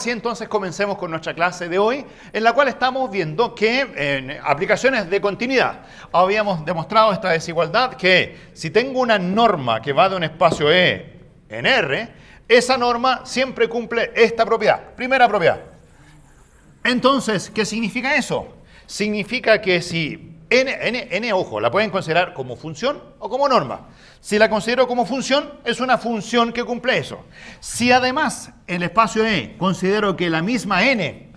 Así entonces comencemos con nuestra clase de hoy, en la cual estamos viendo que en aplicaciones de continuidad habíamos demostrado esta desigualdad que si tengo una norma que va de un espacio E en R, esa norma siempre cumple esta propiedad, primera propiedad. Entonces, ¿qué significa eso? Significa que si n, ojo, la pueden considerar como función o como norma. Si la considero como función, es una función que cumple eso. Si además el espacio E considero que la misma n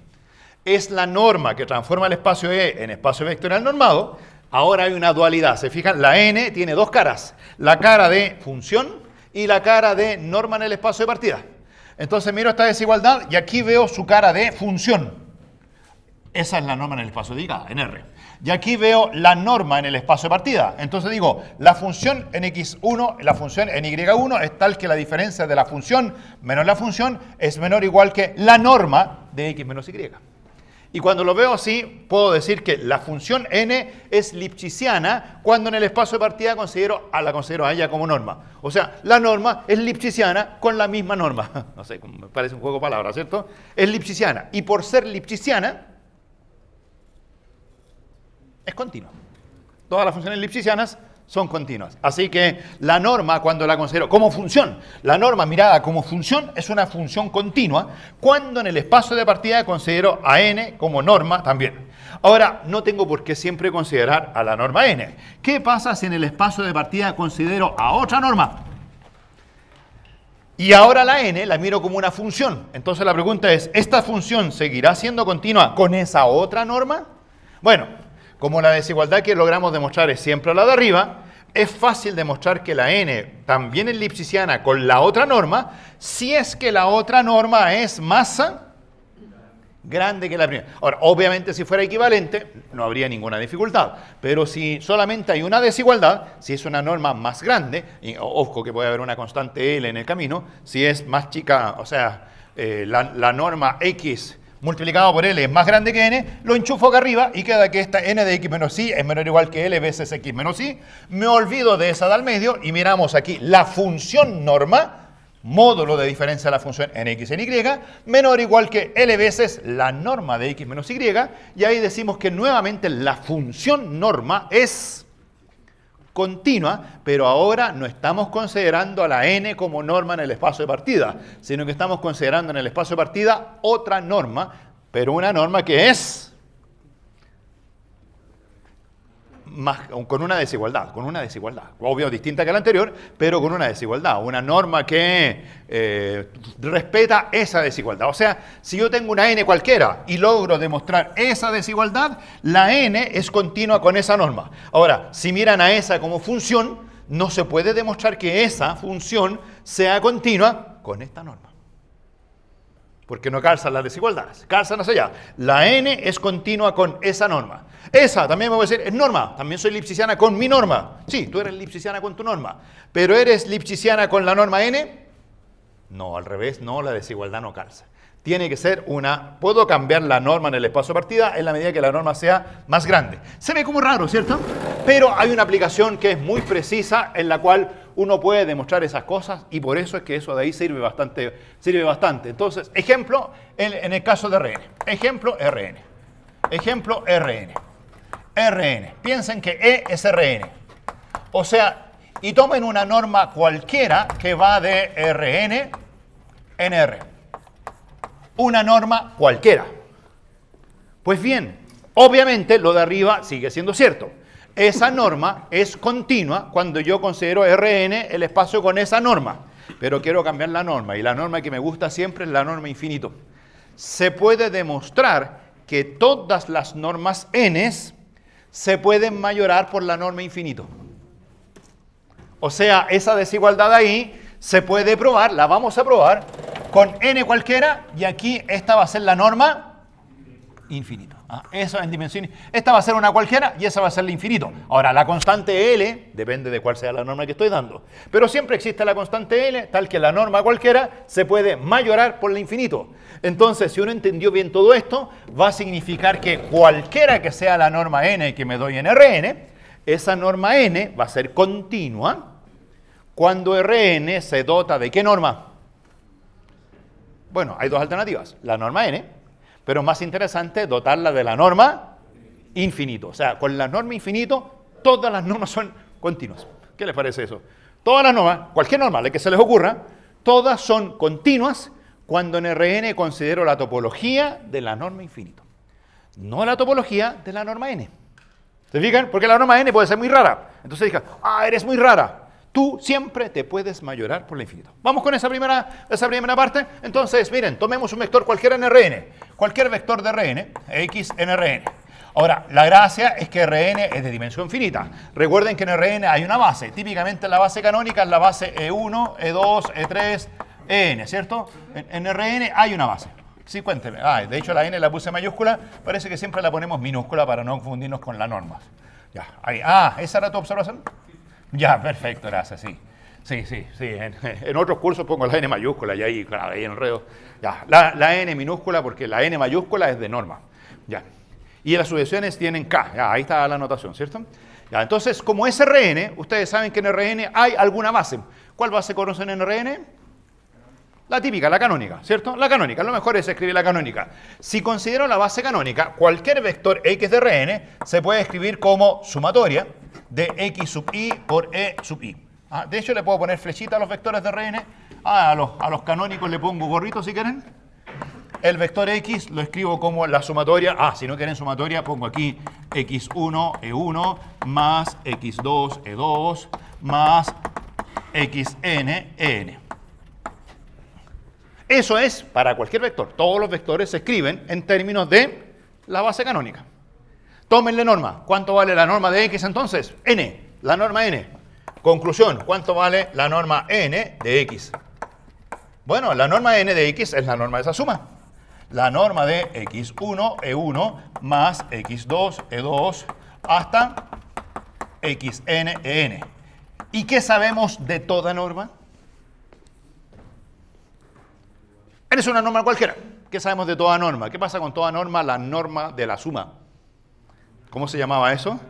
es la norma que transforma el espacio E en espacio vectorial normado, ahora hay una dualidad. ¿Se fijan? La n tiene dos caras. La cara de función y la cara de norma en el espacio de partida. Entonces miro esta desigualdad y aquí veo su cara de función. Esa es la norma en el espacio dedicada, en R. Y aquí veo la norma en el espacio de partida. Entonces digo, la función en x1, la función en y1 es tal que la diferencia de la función menos la función es menor o igual que la norma de x menos y. Y cuando lo veo así, puedo decir que la función n es lipschitziana cuando en el espacio de partida la considero a ella como norma. O sea, la norma es lipschitziana con la misma norma. No sé, me parece un juego de palabras, ¿cierto? Es lipschitziana. Y por ser lipschitziana, es continua. Todas las funciones lipschitzianas son continuas. Así que la norma, cuando la considero como función, la norma mirada como función es una función continua, cuando en el espacio de partida considero a n como norma también. Ahora, no tengo por qué siempre considerar a la norma n. ¿Qué pasa si en el espacio de partida considero a otra norma? Y ahora la n la miro como una función. Entonces la pregunta es, ¿esta función seguirá siendo continua con esa otra norma? Bueno, como la desigualdad que logramos demostrar es siempre la de arriba, es fácil demostrar que la n también es lipschitziana con la otra norma, si es que la otra norma es más grande que la primera. Ahora, obviamente si fuera equivalente, no habría ninguna dificultad. Pero si solamente hay una desigualdad, si es una norma más grande, y ojo que puede haber una constante L en el camino, si es más chica, o sea, la norma x multiplicado por L es más grande que n, lo enchufo acá arriba y queda que esta n de x menos y es menor o igual que L veces x menos y. Me olvido de esa de al medio y miramos aquí la función norma, módulo de diferencia de la función en x en y, menor o igual que L veces la norma de x menos y. Y ahí decimos que nuevamente la función norma es continua, pero ahora no estamos considerando a la n como norma en el espacio de partida, sino que estamos considerando en el espacio de partida otra norma, pero una norma que es con una desigualdad, obvio distinta que la anterior, pero con una desigualdad, una norma que respeta esa desigualdad. O sea, si yo tengo una n cualquiera y logro demostrar esa desigualdad, la n es continua con esa norma. Ahora, si miran a esa como función, no se puede demostrar que esa función sea continua con esta norma. Porque no calzan las desigualdades, calzan hacia allá. La n es continua con esa norma. Esa también me voy a decir, es norma. También soy lipschitziana con mi norma. Sí, tú eres lipschitziana con tu norma. ¿Pero eres lipschitziana con la norma n? No, al revés, no, la desigualdad no calza. Tiene que ser una... Puedo cambiar la norma en el espacio de partida en la medida que la norma sea más grande. Se ve como raro, ¿cierto? Pero hay una aplicación que es muy precisa en la cual uno puede demostrar esas cosas y por eso es que eso de ahí sirve bastante. Entonces, ejemplo en el caso de Rn. Ejemplo Rn. Ejemplo Rn. Rn. Piensen que E es Rn. O sea, y tomen una norma cualquiera que va de Rn en R. Una norma cualquiera. Pues bien, obviamente lo de arriba sigue siendo cierto. Esa norma es continua cuando yo considero Rn el espacio con esa norma. Pero quiero cambiar la norma y la norma que me gusta siempre es la norma infinito. Se puede demostrar que todas las normas n se pueden mayorar por la norma infinito. O sea, esa desigualdad ahí se puede probar, la vamos a probar con n cualquiera y aquí esta va a ser la norma infinito. Eso en dimensión. Esta va a ser una cualquiera y esa va a ser el infinito. Ahora, la constante L depende de cuál sea la norma que estoy dando. Pero siempre existe la constante L, tal que la norma cualquiera se puede mayorar por el infinito. Entonces, si uno entendió bien todo esto, va a significar que cualquiera que sea la norma n que me doy en Rn, esa norma n va a ser continua cuando Rn se dota de ¿qué norma? Bueno, hay dos alternativas. La norma n, pero más interesante dotarla de la norma infinito. O sea, con la norma infinito, todas las normas son continuas. ¿Qué les parece eso? Todas las normas, cualquier norma, la que se les ocurra, todas son continuas cuando en Rn considero la topología de la norma infinito. No la topología de la norma n. ¿Se fijan? Porque la norma n puede ser muy rara. Entonces digan, eres muy rara. Tú siempre te puedes mayorar por la infinito. Vamos con esa primera parte. Entonces, miren, tomemos un vector cualquiera en Rn. Cualquier vector de Rn, x en Rn. Ahora, la gracia es que Rn es de dimensión finita. Recuerden que en Rn hay una base. Típicamente la base canónica es la base E1, E2, E3, En, ¿cierto? En Rn hay una base. Sí, cuénteme. De hecho la n la puse mayúscula. Parece que siempre la ponemos minúscula para no confundirnos con las normas. Ya, ahí. ¿Esa era tu observación? Ya, perfecto, gracias, sí. Sí. En otros cursos pongo la n mayúscula y ahí, claro, ahí enredo. Ya, la n minúscula porque la n mayúscula es de norma. Ya. Y las sucesiones tienen k. Ya, ahí está la anotación, ¿cierto? Ya, entonces, como es Rn, ustedes saben que en Rn hay alguna base. ¿Cuál base conocen en Rn? La típica, la canónica, ¿cierto? La canónica, lo mejor es escribir la canónica. Si considero la base canónica, cualquier vector x de Rn se puede escribir como sumatoria de x sub i por e sub i. De hecho, le puedo poner flechita a los vectores de Rn. A los canónicos le pongo gorrito si quieren. El vector x lo escribo como la sumatoria. Si no quieren sumatoria, pongo aquí x1, e1, más x2, e2, más xn, en. Eso es para cualquier vector. Todos los vectores se escriben en términos de la base canónica. Tómenle norma. ¿Cuánto vale la norma de x entonces? N. La norma n. Conclusión. ¿Cuánto vale la norma n de x? Bueno, la norma n de x es la norma de esa suma. La norma de x1, e1, más x2, e2, hasta xn, en. ¿Y qué sabemos de toda norma? Es una norma cualquiera. ¿Qué sabemos de toda norma? ¿Qué pasa con toda norma? La norma de la suma. ¿Cómo se llamaba eso?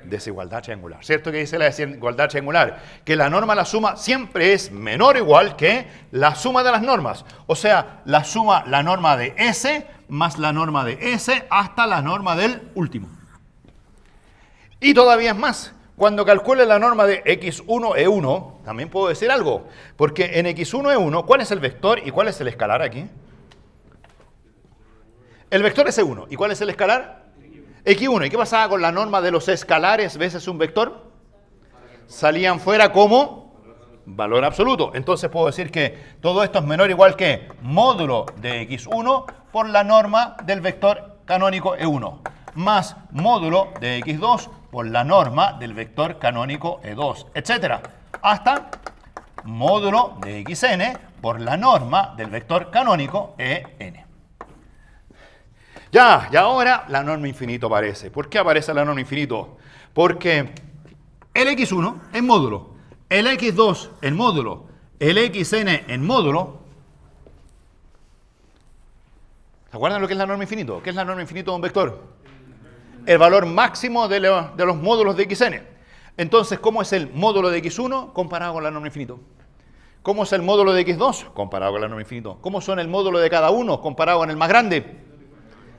Desigualdad triangular. ¿Cierto que dice la desigualdad triangular? Que la norma de la suma siempre es menor o igual que la suma de las normas. O sea, la norma de S más la norma de S hasta la norma del último. Y todavía es más. Cuando calcule la norma de x1, e1, también puedo decir algo. Porque en x1, e1, ¿cuál es el vector y cuál es el escalar aquí? El vector es e1. ¿Y cuál es el escalar? x1. ¿Y qué pasaba con la norma de los escalares veces un vector? Salían fuera como valor absoluto. Entonces puedo decir que todo esto es menor o igual que módulo de x1 por la norma del vector canónico e1, más módulo de x2 por la norma del vector canónico e2, etc. Hasta módulo de xn por la norma del vector canónico en. Ya, y ahora la norma infinito aparece. ¿Por qué aparece la norma infinito? Porque el x1 en módulo, el x2 en módulo, el xn en módulo. ¿Se acuerdan lo que es la norma infinito? ¿Qué es la norma infinito de un vector? El valor máximo de los módulos de xn. Entonces, ¿cómo es el módulo de x1 comparado con la norma infinito? ¿Cómo es el módulo de x2 comparado con la norma infinito? ¿Cómo son el módulo de cada uno comparado con el más grande?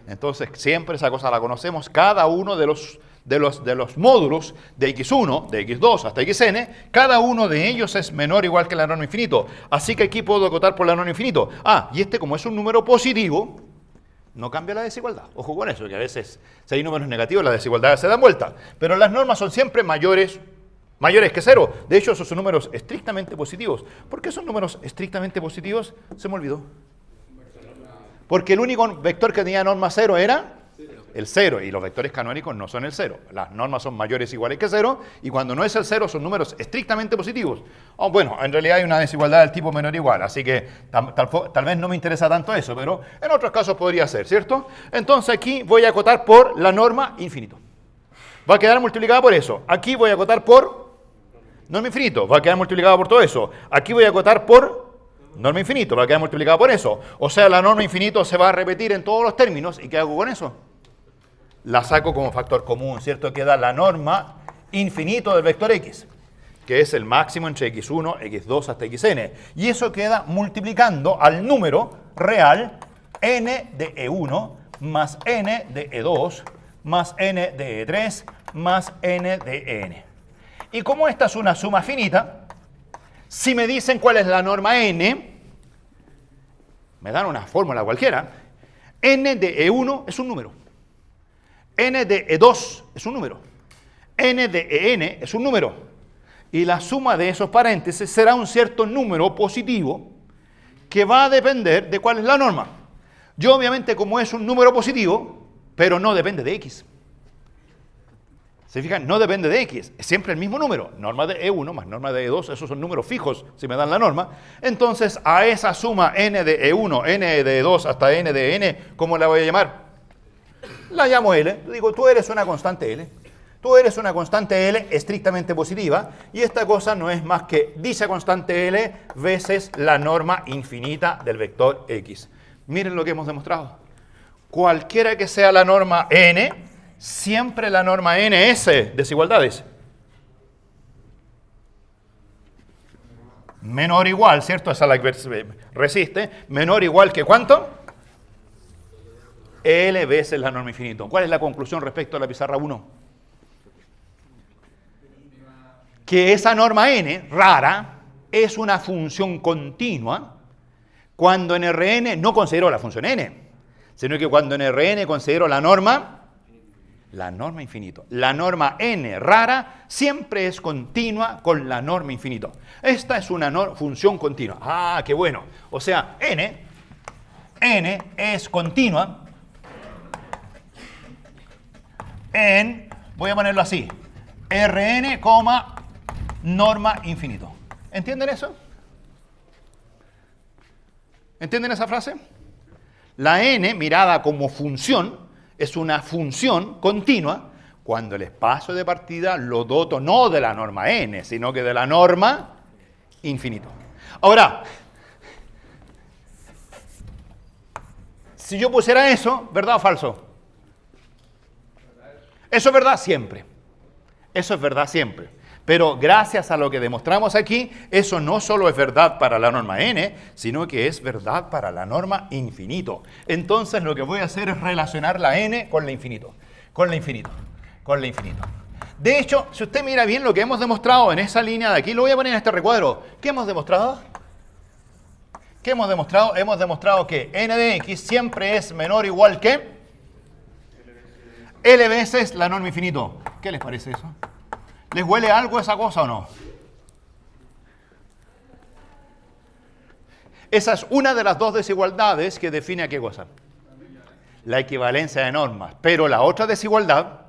Entonces, siempre esa cosa la conocemos. Cada uno de los módulos de x1, de x2 hasta xn, cada uno de ellos es menor o igual que la norma infinito. Así que aquí puedo acotar por la norma infinito. Y este, como es un número positivo, no cambia la desigualdad. Ojo con eso, que a veces, si hay números negativos, las desigualdades se dan vuelta. Pero las normas son siempre mayores que 0. De hecho, esos son números estrictamente positivos. ¿Por qué son números estrictamente positivos? Se me olvidó. Porque el único vector que tenía norma 0 era el 0. Y los vectores canónicos no son el 0. Las normas son mayores o iguales que 0. Y cuando no es el 0, son números estrictamente positivos. Bueno, en realidad hay una desigualdad del tipo menor o igual. Así que tal vez no me interesa tanto eso. Pero en otros casos podría ser, ¿cierto? Entonces aquí voy a acotar por la norma infinito. Va a quedar multiplicada por eso. Aquí voy a acotar por norma infinito. Va a quedar multiplicada por todo eso. Aquí voy a acotar por norma infinito. Va a quedar multiplicada por eso. O sea, la norma infinito se va a repetir en todos los términos. ¿Y qué hago con eso? La saco como factor común, ¿cierto? Queda la norma infinito del vector x. que es el máximo entre x1, x2 hasta xn. Y eso queda multiplicando al número real n de E1 más n de E2 más n de E3 más n de En. Y como esta es una suma finita, si me dicen cuál es la norma n, me dan una fórmula cualquiera, n de E1 es un número, n de E2 es un número, n de En es un número, y la suma de esos paréntesis será un cierto número positivo que va a depender de cuál es la norma. Yo obviamente como es un número positivo, pero no depende de x. ¿Se fijan? No depende de x, es siempre el mismo número. Norma de E1 más norma de E2, esos son números fijos si me dan la norma. Entonces a esa suma n de E1, n de E2 hasta n de N, ¿cómo la voy a llamar? La llamo L. Digo, tú eres una constante L. Tú eres una constante L estrictamente positiva y esta cosa no es más que dicha constante L veces la norma infinita del vector X. Miren lo que hemos demostrado. Cualquiera que sea la norma n, siempre la norma n es desigualdades. Menor o igual, ¿cierto? Esa es la que resiste. Menor o igual que ¿cuánto? L veces la norma infinito. ¿Cuál es la conclusión respecto a la pizarra 1? Que esa norma n, rara, es una función continua cuando en Rn no considero la función n, sino que cuando en Rn considero la norma infinito. La norma n rara siempre es continua con la norma infinito. Esta es una función continua. Ah, qué bueno. O sea, n es continua en, voy a ponerlo así, Rn, norma infinito. ¿Entienden eso? ¿Entienden esa frase? La n, mirada como función, es una función continua cuando el espacio de partida lo doto no de la norma n, sino que de la norma infinito. Ahora, si yo pusiera eso, ¿verdad o falso? Eso es verdad siempre. Eso es verdad siempre. Pero gracias a lo que demostramos aquí, eso no solo es verdad para la norma n, sino que es verdad para la norma infinito. Entonces lo que voy a hacer es relacionar la n con la infinito, con la infinito, con la infinito. De hecho, si usted mira bien lo que hemos demostrado en esa línea de aquí, lo voy a poner en este recuadro. ¿Qué hemos demostrado? ¿Qué hemos demostrado? Hemos demostrado que n de x siempre es menor o igual que L veces la norma infinito. ¿Qué les parece eso? ¿Les huele algo esa cosa o no? Esa es una de las dos desigualdades que define a qué cosa. La equivalencia de normas. Pero la otra desigualdad,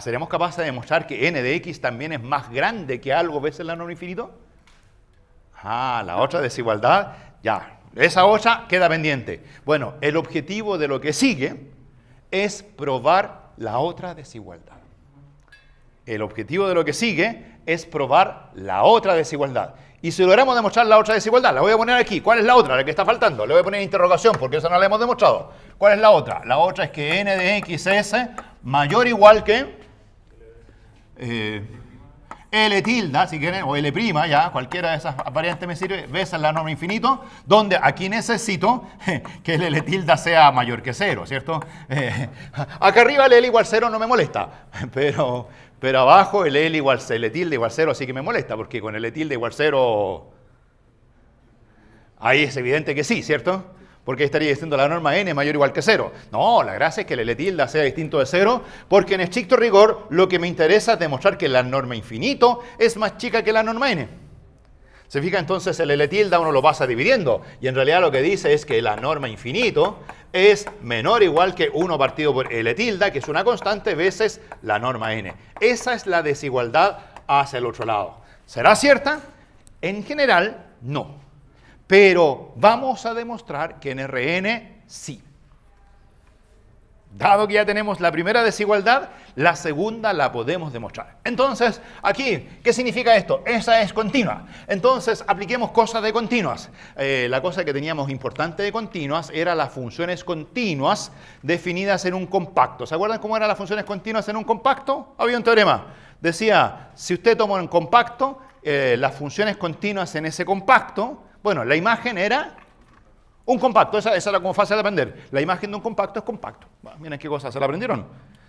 ¿seremos capaces de demostrar que n de x también es más grande que algo veces la norma infinito? La otra desigualdad, ya. Esa otra queda pendiente. Bueno, el objetivo de lo que sigue es probar la otra desigualdad. El objetivo de lo que sigue es probar la otra desigualdad. Y si logramos demostrar la otra desigualdad, la voy a poner aquí. ¿Cuál es la otra? La que está faltando. Le voy a poner interrogación porque esa no la hemos demostrado. ¿Cuál es la otra? La otra es que n de x es mayor o igual que L tilde, si quieren, o L prima, ya, cualquiera de esas variantes me sirve, veces la norma infinito, donde aquí necesito que el L tilde sea mayor que 0, ¿cierto? Acá arriba el L igual 0 no me molesta, pero abajo el L tilde igual 0 sí que me molesta, porque con el L tilde igual 0, ahí es evidente que sí, ¿cierto? Porque estaría diciendo la norma n mayor o igual que 0. No, la gracia es que el L tilde sea distinto de 0, porque en estricto rigor lo que me interesa es demostrar que la norma infinito es más chica que la norma n. ¿Se fija? Entonces el L tilde uno lo pasa dividiendo, y en realidad lo que dice es que la norma infinito es menor o igual que 1 partido por L tilde, que es una constante, veces la norma n. Esa es la desigualdad hacia el otro lado. ¿Será cierta? En general, no. Pero vamos a demostrar que en Rn sí. Dado que ya tenemos la primera desigualdad, la segunda la podemos demostrar. Entonces, aquí, ¿qué significa esto? Esa es continua. Entonces, apliquemos cosas de continuas. La cosa que teníamos importante de continuas era las funciones continuas definidas en un compacto. ¿Se acuerdan cómo eran las funciones continuas en un compacto? Había un teorema. Decía, si usted toma un compacto, las funciones continuas en ese compacto, bueno, la imagen era un compacto, esa era como fácil de aprender. La imagen de un compacto es compacto. Bueno, miren qué cosa, ¿se la aprendieron?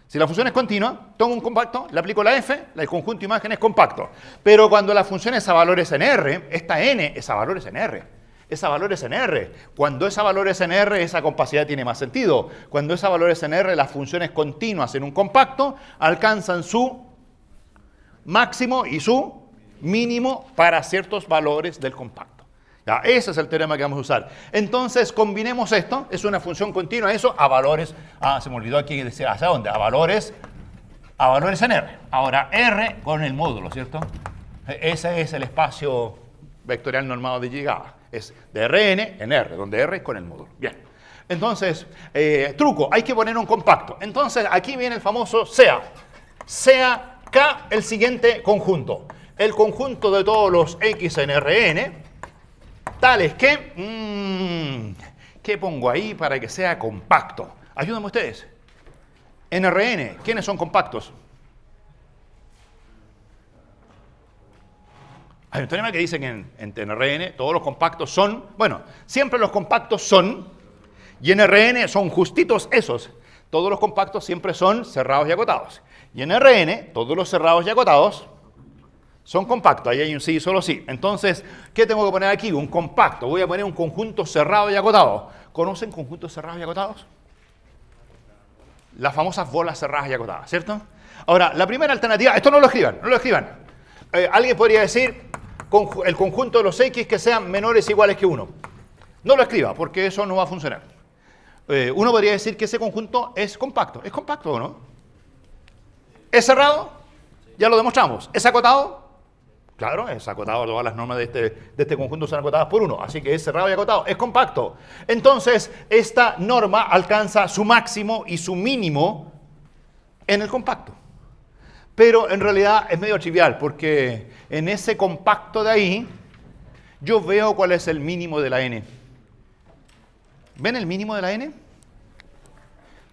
Si la función es continua, tomo un compacto, le aplico la f, el conjunto de imagen es compacto. Pero cuando la función es a valores en R, esta n es a valores en R. Esa valor es en R. Cuando esa valor es en R, esa compacidad tiene más sentido. Cuando esa valor es en R, las funciones continuas en un compacto alcanzan su máximo y su mínimo para ciertos valores del compacto. Ya, ese es el teorema que vamos a usar. Entonces, combinemos esto. Es una función continua, eso, a valores. Ah, se me olvidó aquí decir, ¿hacia dónde? A valores en R. Ahora, R con el módulo, ¿cierto? Ese es el espacio vectorial normado de llegada. Es de Rn en R, donde R es con el módulo. Bien. Entonces, truco, hay que poner un compacto. Entonces, aquí viene el famoso SEA. SEA K, el siguiente conjunto. El conjunto de todos los X en Rn, tales que... ¿qué pongo ahí para que sea compacto? Ayúdenme ustedes. En Rn, ¿quiénes son compactos? Hay un teorema que dice que en Rn todos los compactos son, bueno, siempre los compactos son, y en Rn son justitos esos. Todos los compactos siempre son cerrados y acotados. Y en Rn, todos los cerrados y acotados son compactos. Ahí hay un sí y solo sí. Entonces, ¿qué tengo que poner aquí? Un compacto. Voy a poner un conjunto cerrado y acotado. ¿Conocen conjuntos cerrados y acotados? Las famosas bolas cerradas y acotadas, ¿cierto? Ahora, la primera alternativa, esto no lo escriban, no lo escriban. Alguien podría decir el conjunto de los X que sean menores o iguales que 1. No lo escriba, porque eso no va a funcionar. Uno podría decir que ese conjunto es compacto. ¿Es compacto o no? ¿Es cerrado? Ya lo demostramos. ¿Es acotado? Claro, es acotado. Todas las normas de este conjunto son acotadas por 1. Así que es cerrado y acotado. Es compacto. Entonces, esta norma alcanza su máximo y su mínimo en el compacto. Pero en realidad es medio trivial, porque en ese compacto de ahí, yo veo cuál es el mínimo de la n. ¿Ven el mínimo de la n?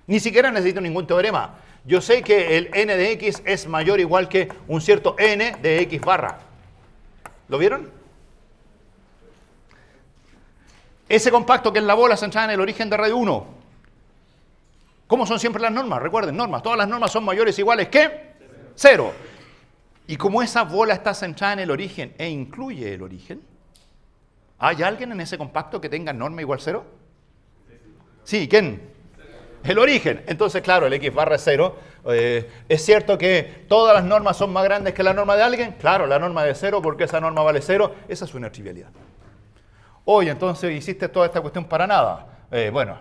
Ni siquiera necesito ningún teorema. Yo sé que el n de x es mayor o igual que un cierto n de x barra. ¿Lo vieron? Ese compacto que es la bola centrada en el origen de radio 1. ¿Cómo son siempre las normas? Recuerden, normas. Todas las normas son mayores o iguales que 0. Y como esa bola está centrada en el origen e incluye el origen, ¿hay alguien en ese compacto que tenga norma igual 0? Sí, ¿quién? El origen. Entonces, claro, el x barra es 0. ¿Es cierto que todas las normas son más grandes que la norma de alguien? Claro, la norma de 0, porque esa norma vale 0. Esa es una trivialidad. Oye, entonces hiciste toda esta cuestión para nada. Bueno,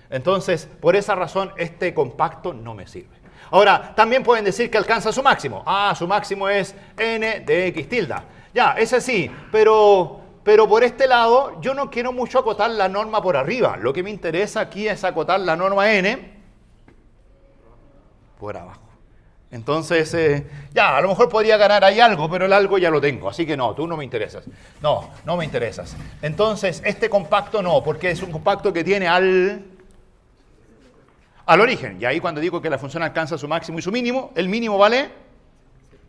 entonces, por esa razón, este compacto no me sirve. Ahora, también pueden decir que alcanza su máximo. Ah, su máximo es n de x tilde. Ya, ese sí, pero por este lado yo no quiero mucho acotar la norma por arriba. Lo que me interesa aquí es acotar la norma n por abajo. Entonces, ya, a lo mejor podría ganar ahí algo, pero el algo ya lo tengo. Así que no, tú no me interesas. No, no me interesas. Entonces, este compacto no, porque es un compacto que tiene al origen. Y ahí cuando digo que la función alcanza su máximo y su mínimo, el mínimo vale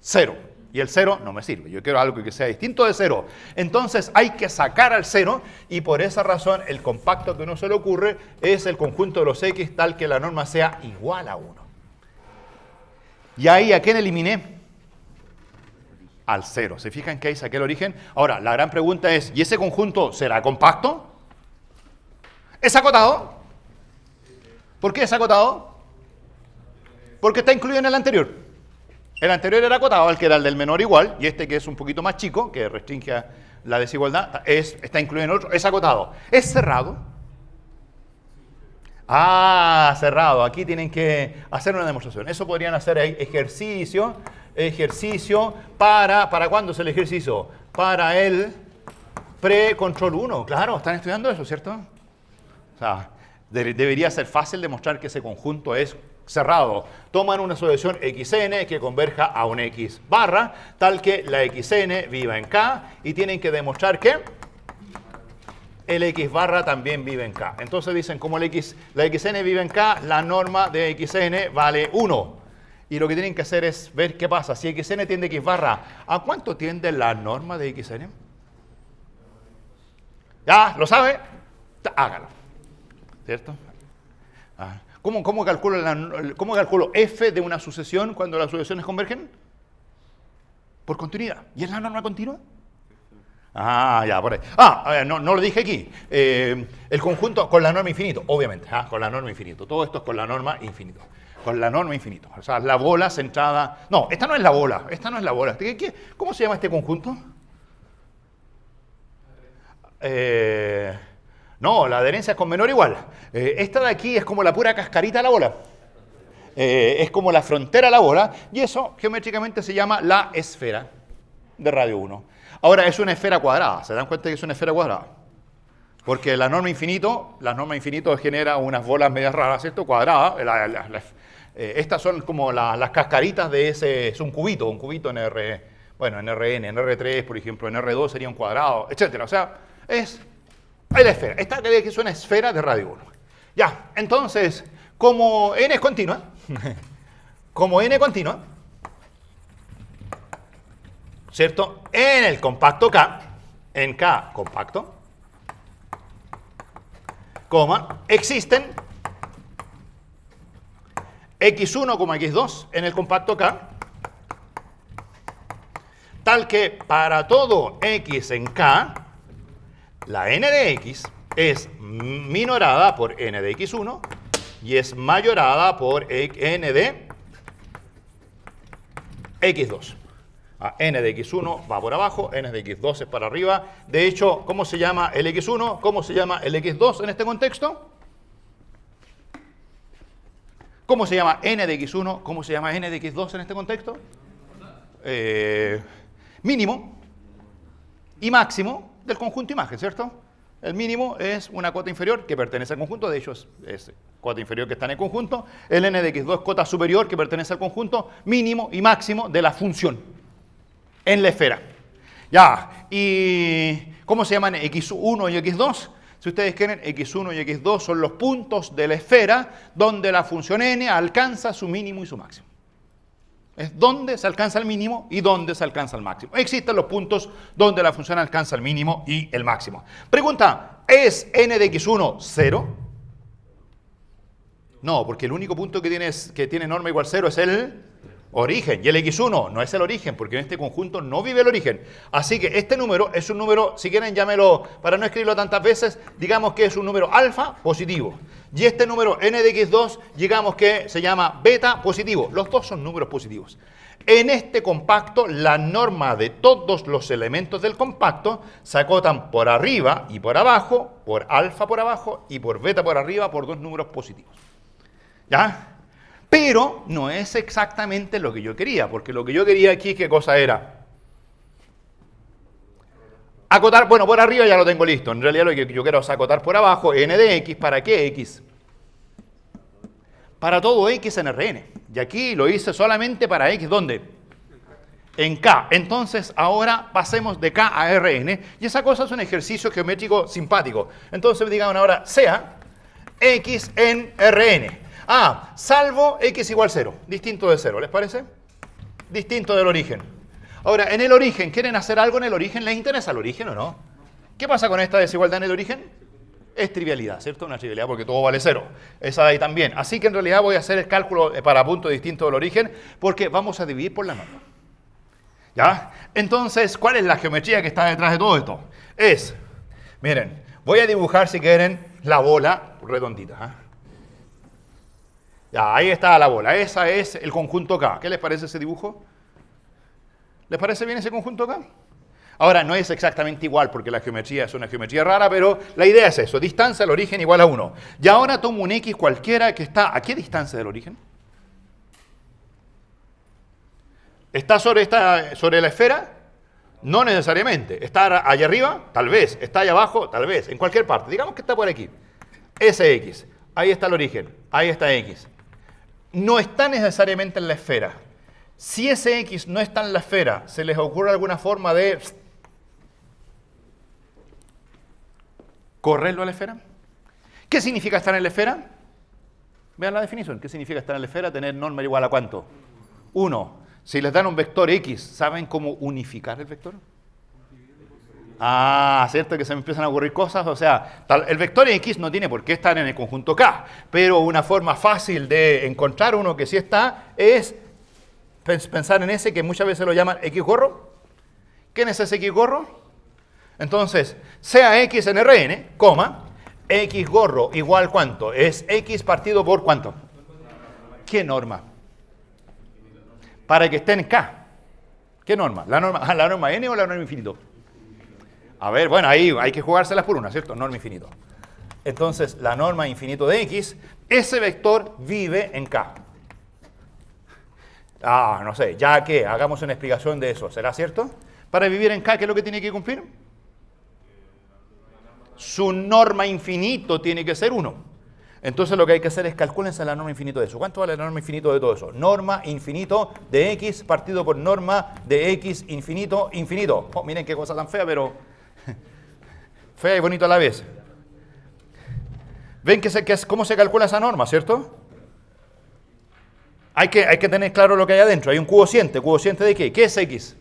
0. Y el 0 no me sirve. Yo quiero algo que sea distinto de 0. Entonces hay que sacar al 0 y por esa razón el compacto que uno se le ocurre es el conjunto de los X tal que la norma sea igual a 1. Y ahí, ¿a quién eliminé? Al 0. ¿Se fijan que ahí saqué el origen? Ahora, la gran pregunta es, ¿y ese conjunto será compacto? ¿Es acotado? ¿Por qué es acotado? Porque está incluido en el anterior. El anterior era acotado, el que era el del menor igual, y este que es un poquito más chico, que restringe la desigualdad, está incluido en el otro, es acotado. ¿Es cerrado? Ah, cerrado. Aquí tienen que hacer una demostración. Eso podrían hacer ahí ejercicio ¿para cuándo es el ejercicio? Para el pre-control 1. Claro, están estudiando eso, ¿cierto? O sea, debería ser fácil demostrar que ese conjunto es cerrado. Toman una solución xn que converja a un x barra, tal que la xn viva en K, y tienen que demostrar que el x barra también vive en K. Entonces dicen, como la xn vive en K, la norma de xn vale 1. Y lo que tienen que hacer es ver qué pasa. Si xn tiende a x barra, ¿a cuánto tiende la norma de xn? ¿Ya? ¿Lo sabe? Hágalo. ¿Cierto? ¿Cómo calculo f de una sucesión cuando las sucesiones convergen? Por continuidad. ¿Y es la norma continua? Ya, por ahí. No lo dije aquí. El conjunto con la norma infinito, obviamente. Con la norma infinito. Todo esto es con la norma infinito. Con la norma infinito. O sea, la bola centrada... No, esta no es la bola. Esta no es la bola. ¿Cómo se llama este conjunto? No, la adherencia es con menor igual. Esta de aquí es como la pura cascarita de la bola. Es como la frontera de la bola. Y eso geométricamente se llama la esfera de radio 1. Ahora, es una esfera cuadrada. ¿Se dan cuenta que es una esfera cuadrada? Porque la norma infinito genera unas bolas medias raras, ¿cierto? Cuadradas. Estas son como las cascaritas de ese... Es un cubito en R... Bueno, en Rn, en R3, por ejemplo, en R2 sería un cuadrado, etc. O sea, es la esfera. Esta que es una esfera de radio 1. Ya, entonces, como n es continua, ¿cierto? En el compacto K, en K compacto, existen x1, x2 en el compacto K, tal que para todo x en K, la n de x es minorada por n de x1 y es mayorada por n de x2. N de x1 va por abajo, n de x2 es para arriba. De hecho, ¿cómo se llama el x1? ¿Cómo se llama el x2 en este contexto? ¿Cómo se llama n de x1? ¿Cómo se llama n de x2 en este contexto? Mínimo y máximo del conjunto imagen, ¿cierto? El mínimo es una cota inferior que pertenece al conjunto, de hecho es cota inferior que está en el conjunto. El n de x2 es cota superior que pertenece al conjunto, mínimo y máximo de la función en la esfera. Ya, ¿y cómo se llaman x1 y x2? Si ustedes quieren, x1 y x2 son los puntos de la esfera donde la función n alcanza su mínimo y su máximo. Es donde se alcanza el mínimo y donde se alcanza el máximo. Existen los puntos donde la función alcanza el mínimo y el máximo. Pregunta, ¿es n de x1 0? No, porque el único punto que tiene norma igual 0 es el origen. Y el x1 no es el origen, porque en este conjunto no vive el origen. Así que este número es un número, si quieren llámelo, para no escribirlo tantas veces, digamos que es un número alfa positivo. Y este número n de x2, digamos que se llama beta positivo. Los dos son números positivos. En este compacto, la norma de todos los elementos del compacto se acotan por arriba y por abajo, por alfa por abajo y por beta por arriba, por dos números positivos. ¿Ya? Pero no es exactamente lo que yo quería, porque lo que yo quería aquí, ¿qué cosa era? Acotar, bueno, por arriba ya lo tengo listo. En realidad lo que yo quiero es acotar por abajo, n de x, ¿para qué x? Para todo x en Rn. Y aquí lo hice solamente para x, ¿dónde? En K. Entonces, ahora pasemos de K a Rn. Y esa cosa es un ejercicio geométrico simpático. Entonces, digamos ahora, sea x en Rn. Salvo x igual 0, distinto de 0, ¿les parece? Distinto del origen. Ahora, en el origen, ¿quieren hacer algo en el origen? ¿Les interesa el origen o no? ¿Qué pasa con esta desigualdad en el origen? Es trivialidad, ¿cierto? Una trivialidad porque todo vale 0. Esa de ahí también. Así que en realidad voy a hacer el cálculo para punto distinto del origen porque vamos a dividir por la norma. ¿Ya? Entonces, ¿cuál es la geometría que está detrás de todo esto? Miren, voy a dibujar, si quieren, la bola redondita. Ya, ahí está la bola. Esa es el conjunto K. ¿Qué les parece ese dibujo? ¿Les parece bien ese conjunto K? Ahora, no es exactamente igual porque la geometría es una geometría rara, pero la idea es eso. Distancia al origen igual a 1. Y ahora tomo un X cualquiera que está... ¿A qué distancia del origen? ¿Está sobre la esfera? No necesariamente. ¿Está allá arriba? Tal vez. ¿Está allá abajo? Tal vez. En cualquier parte. Digamos que está por aquí. Ese X. Ahí está el origen. Ahí está X. No está necesariamente en la esfera. Si ese X no está en la esfera, ¿se les ocurre alguna forma de correrlo a la esfera? ¿Qué significa estar en la esfera? Vean la definición. ¿Qué significa estar en la esfera? Tener norma igual a ¿cuánto? 1. Si les dan un vector X, ¿saben cómo unificar el vector? Ah, ¿cierto? Que se me empiezan a ocurrir cosas. O sea, el vector X no tiene por qué estar en el conjunto K, pero una forma fácil de encontrar uno que sí está es pensar en ese que muchas veces lo llaman X gorro. ¿Quién es ese X gorro? Entonces, sea X en Rn, coma, X gorro igual ¿cuánto? Es X partido por ¿cuánto? ¿Qué norma? Para que esté en K. ¿Qué norma? ¿La norma n o la norma infinito? A ver, bueno, ahí hay que jugárselas por una, ¿cierto? Norma infinito. Entonces, la norma infinito de X, ese vector vive en K. Ah, no sé, ya que hagamos una explicación de eso, ¿será cierto? Para vivir en K, ¿qué es lo que tiene que cumplir? Su norma infinito tiene que ser 1. Entonces lo que hay que hacer es calcúlense la norma infinito de eso. ¿Cuánto vale la norma infinito de todo eso? Norma infinito de X partido por norma de X infinito infinito. Oh, miren qué cosa tan fea, pero fea y bonito a la vez. ¿Ven cómo se calcula esa norma, cierto? Hay que tener claro lo que hay adentro. Hay un cociente. ¿Cociente de qué? ¿Qué es X?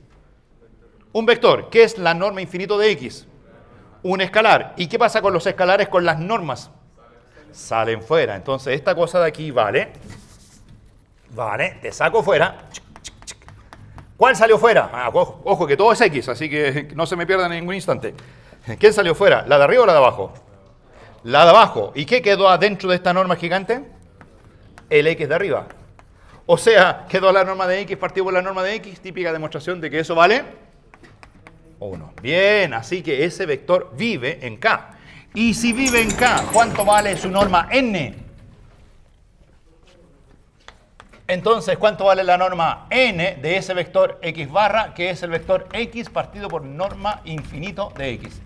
Un vector. ¿Qué es la norma infinito de X? Un escalar. ¿Y qué pasa con los escalares con las normas? Salen fuera. Entonces esta cosa de aquí vale, te saco fuera. ¿Cuál salió fuera? Ojo que todo es X, así que no se me pierda en ningún instante. ¿Quién salió fuera? ¿La de arriba o la de abajo? La de abajo. ¿Y qué quedó adentro de esta norma gigante? El X de arriba. O sea, quedó la norma de X partido por la norma de X, típica demostración de que eso vale 1. Bien, así que ese vector vive en K. Y si vive en K, ¿cuánto vale su norma n? Entonces, ¿cuánto vale la norma n de ese vector x barra, que es el vector x partido por norma infinito de x?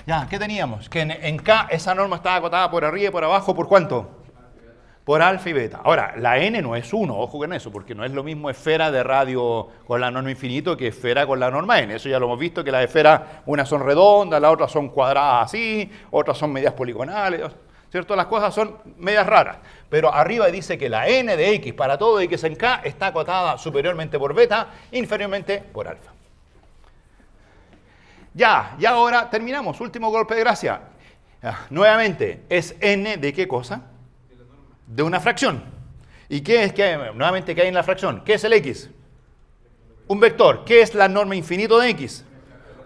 Ya, ¿qué teníamos? Que en K esa norma estaba acotada por arriba y por abajo, ¿por cuánto? Por alfa y beta. Ahora, la n no es 1, ojo con eso, porque no es lo mismo esfera de radio con la norma infinito que esfera con la norma n. Eso ya lo hemos visto, que las esferas, unas son redondas, las otras son cuadradas así, otras son medias poligonales, ¿cierto? Las cosas son medias raras. Pero arriba dice que la n de x para todo x en K está acotada superiormente por beta, inferiormente por alfa. Ya, y ahora terminamos. Último golpe de gracia. Nuevamente, ¿es n de qué cosa? De una fracción. ¿Y qué es que nuevamente qué hay en la fracción? ¿Qué es el x? Un vector. ¿Qué es la norma infinito de x?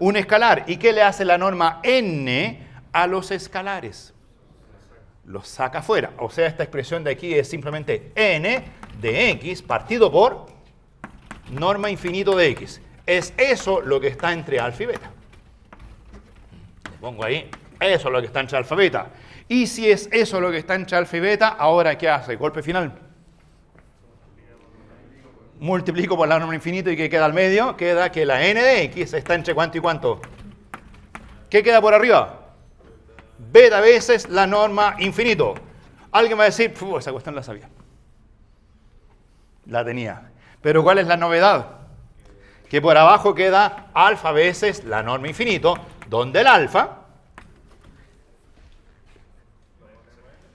Un escalar. ¿Y qué le hace la norma n a los escalares? Los saca fuera. O sea, esta expresión de aquí es simplemente n de x partido por norma infinito de x. Es eso lo que está entre alfa y beta. Le pongo ahí. Eso es lo que está entre alfa y beta. Y si es eso lo que está entre alfa y beta, ¿ahora qué hace? Golpe final. Multiplico por la norma infinito y ¿qué queda al medio? Queda que la n de x está entre cuánto y cuánto. ¿Qué queda por arriba? Beta veces la norma infinito. Alguien va a decir, esa cuestión la sabía. La tenía. Pero ¿cuál es la novedad? Que por abajo queda alfa veces la norma infinito, donde el alfa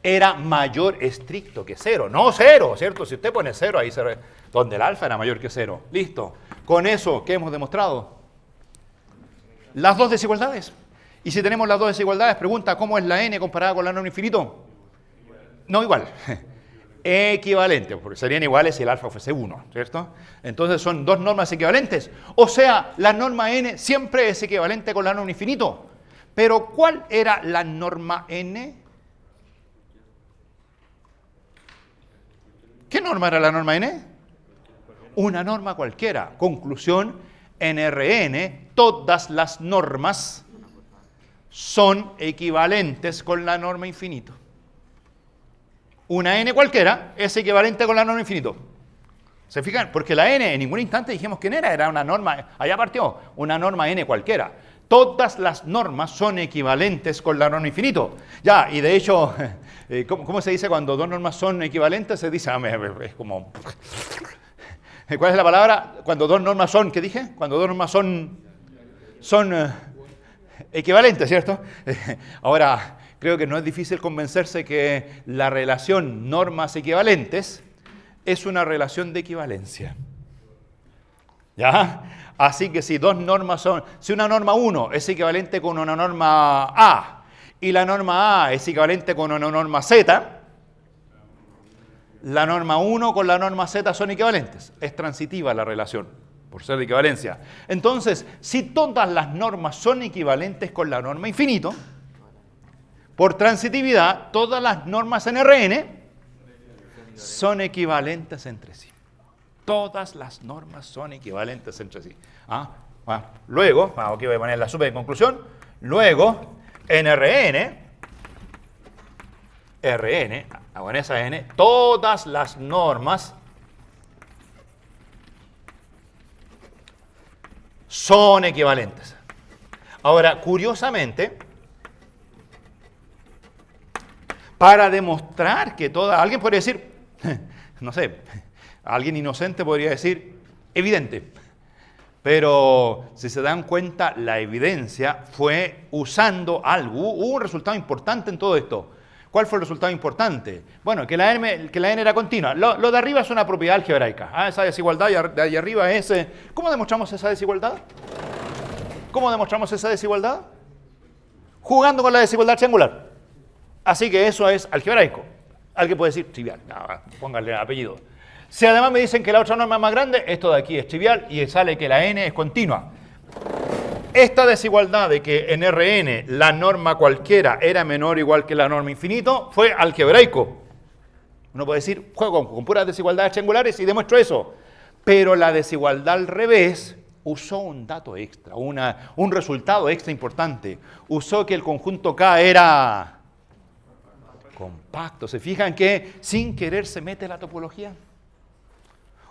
era mayor estricto que 0. No 0, ¿cierto? Si usted pone 0 ahí, donde el alfa era mayor que 0. Listo. Con eso, ¿qué hemos demostrado? Las dos desigualdades. Y si tenemos las dos desigualdades, pregunta, ¿cómo es la n comparada con la norma infinito? No igual. Equivalente, porque serían iguales si el alfa fuese 1, ¿cierto? Entonces son dos normas equivalentes. O sea, la norma n siempre es equivalente con la norma infinito. Pero ¿cuál era la norma n? ¿Qué norma era la norma n? Una norma cualquiera. Conclusión, en Rn todas las normas son equivalentes con la norma infinito. Una n cualquiera es equivalente con la norma infinito. ¿Se fijan? Porque la n en ningún instante dijimos quién era una norma, allá partió, una norma n cualquiera. Todas las normas son equivalentes con la norma infinito. Ya, y de hecho, ¿cómo se dice cuando dos normas son equivalentes? Se dice, es como... ¿Cuál es la palabra? Cuando dos normas son, ¿qué dije? Cuando dos normas son equivalentes, ¿cierto? Ahora, creo que no es difícil convencerse que la relación normas equivalentes es una relación de equivalencia. ¿Ya? Así que si dos normas son, si una norma 1 es equivalente con una norma A y la norma A es equivalente con una norma Z, la norma 1 con la norma Z son equivalentes. Es transitiva la relación, por ser de equivalencia. Entonces, si todas las normas son equivalentes con la norma infinito, por transitividad, todas las normas en Rn son equivalentes entre sí. Todas las normas son equivalentes entre sí. Bueno, luego, aquí voy a poner la super en conclusión, luego, en Rn, en esa n, todas las normas son equivalentes. Ahora, curiosamente, para demostrar que todas, alguien podría decir, no sé, alguien inocente podría decir, evidente. Pero si se dan cuenta, la evidencia fue usando algo. Hubo un resultado importante en todo esto. ¿Cuál fue el resultado importante? Bueno, que la n era continua. Lo de arriba es una propiedad algebraica. Esa desigualdad de ahí arriba es... ¿Cómo demostramos esa desigualdad? ¿Cómo demostramos esa desigualdad? Jugando con la desigualdad triangular. Así que eso es algebraico. Alguien puede decir trivial. No, póngale apellido. Si además me dicen que la otra norma es más grande, esto de aquí es trivial y sale que la n es continua. Esta desigualdad de que en Rn la norma cualquiera era menor o igual que la norma infinito fue algebraico. Uno puede decir, juego con puras desigualdades triangulares y demuestro eso. Pero la desigualdad al revés usó un dato extra, un resultado extra importante. Usó que el conjunto K era compacto. ¿Se fijan que sin querer se mete la topología?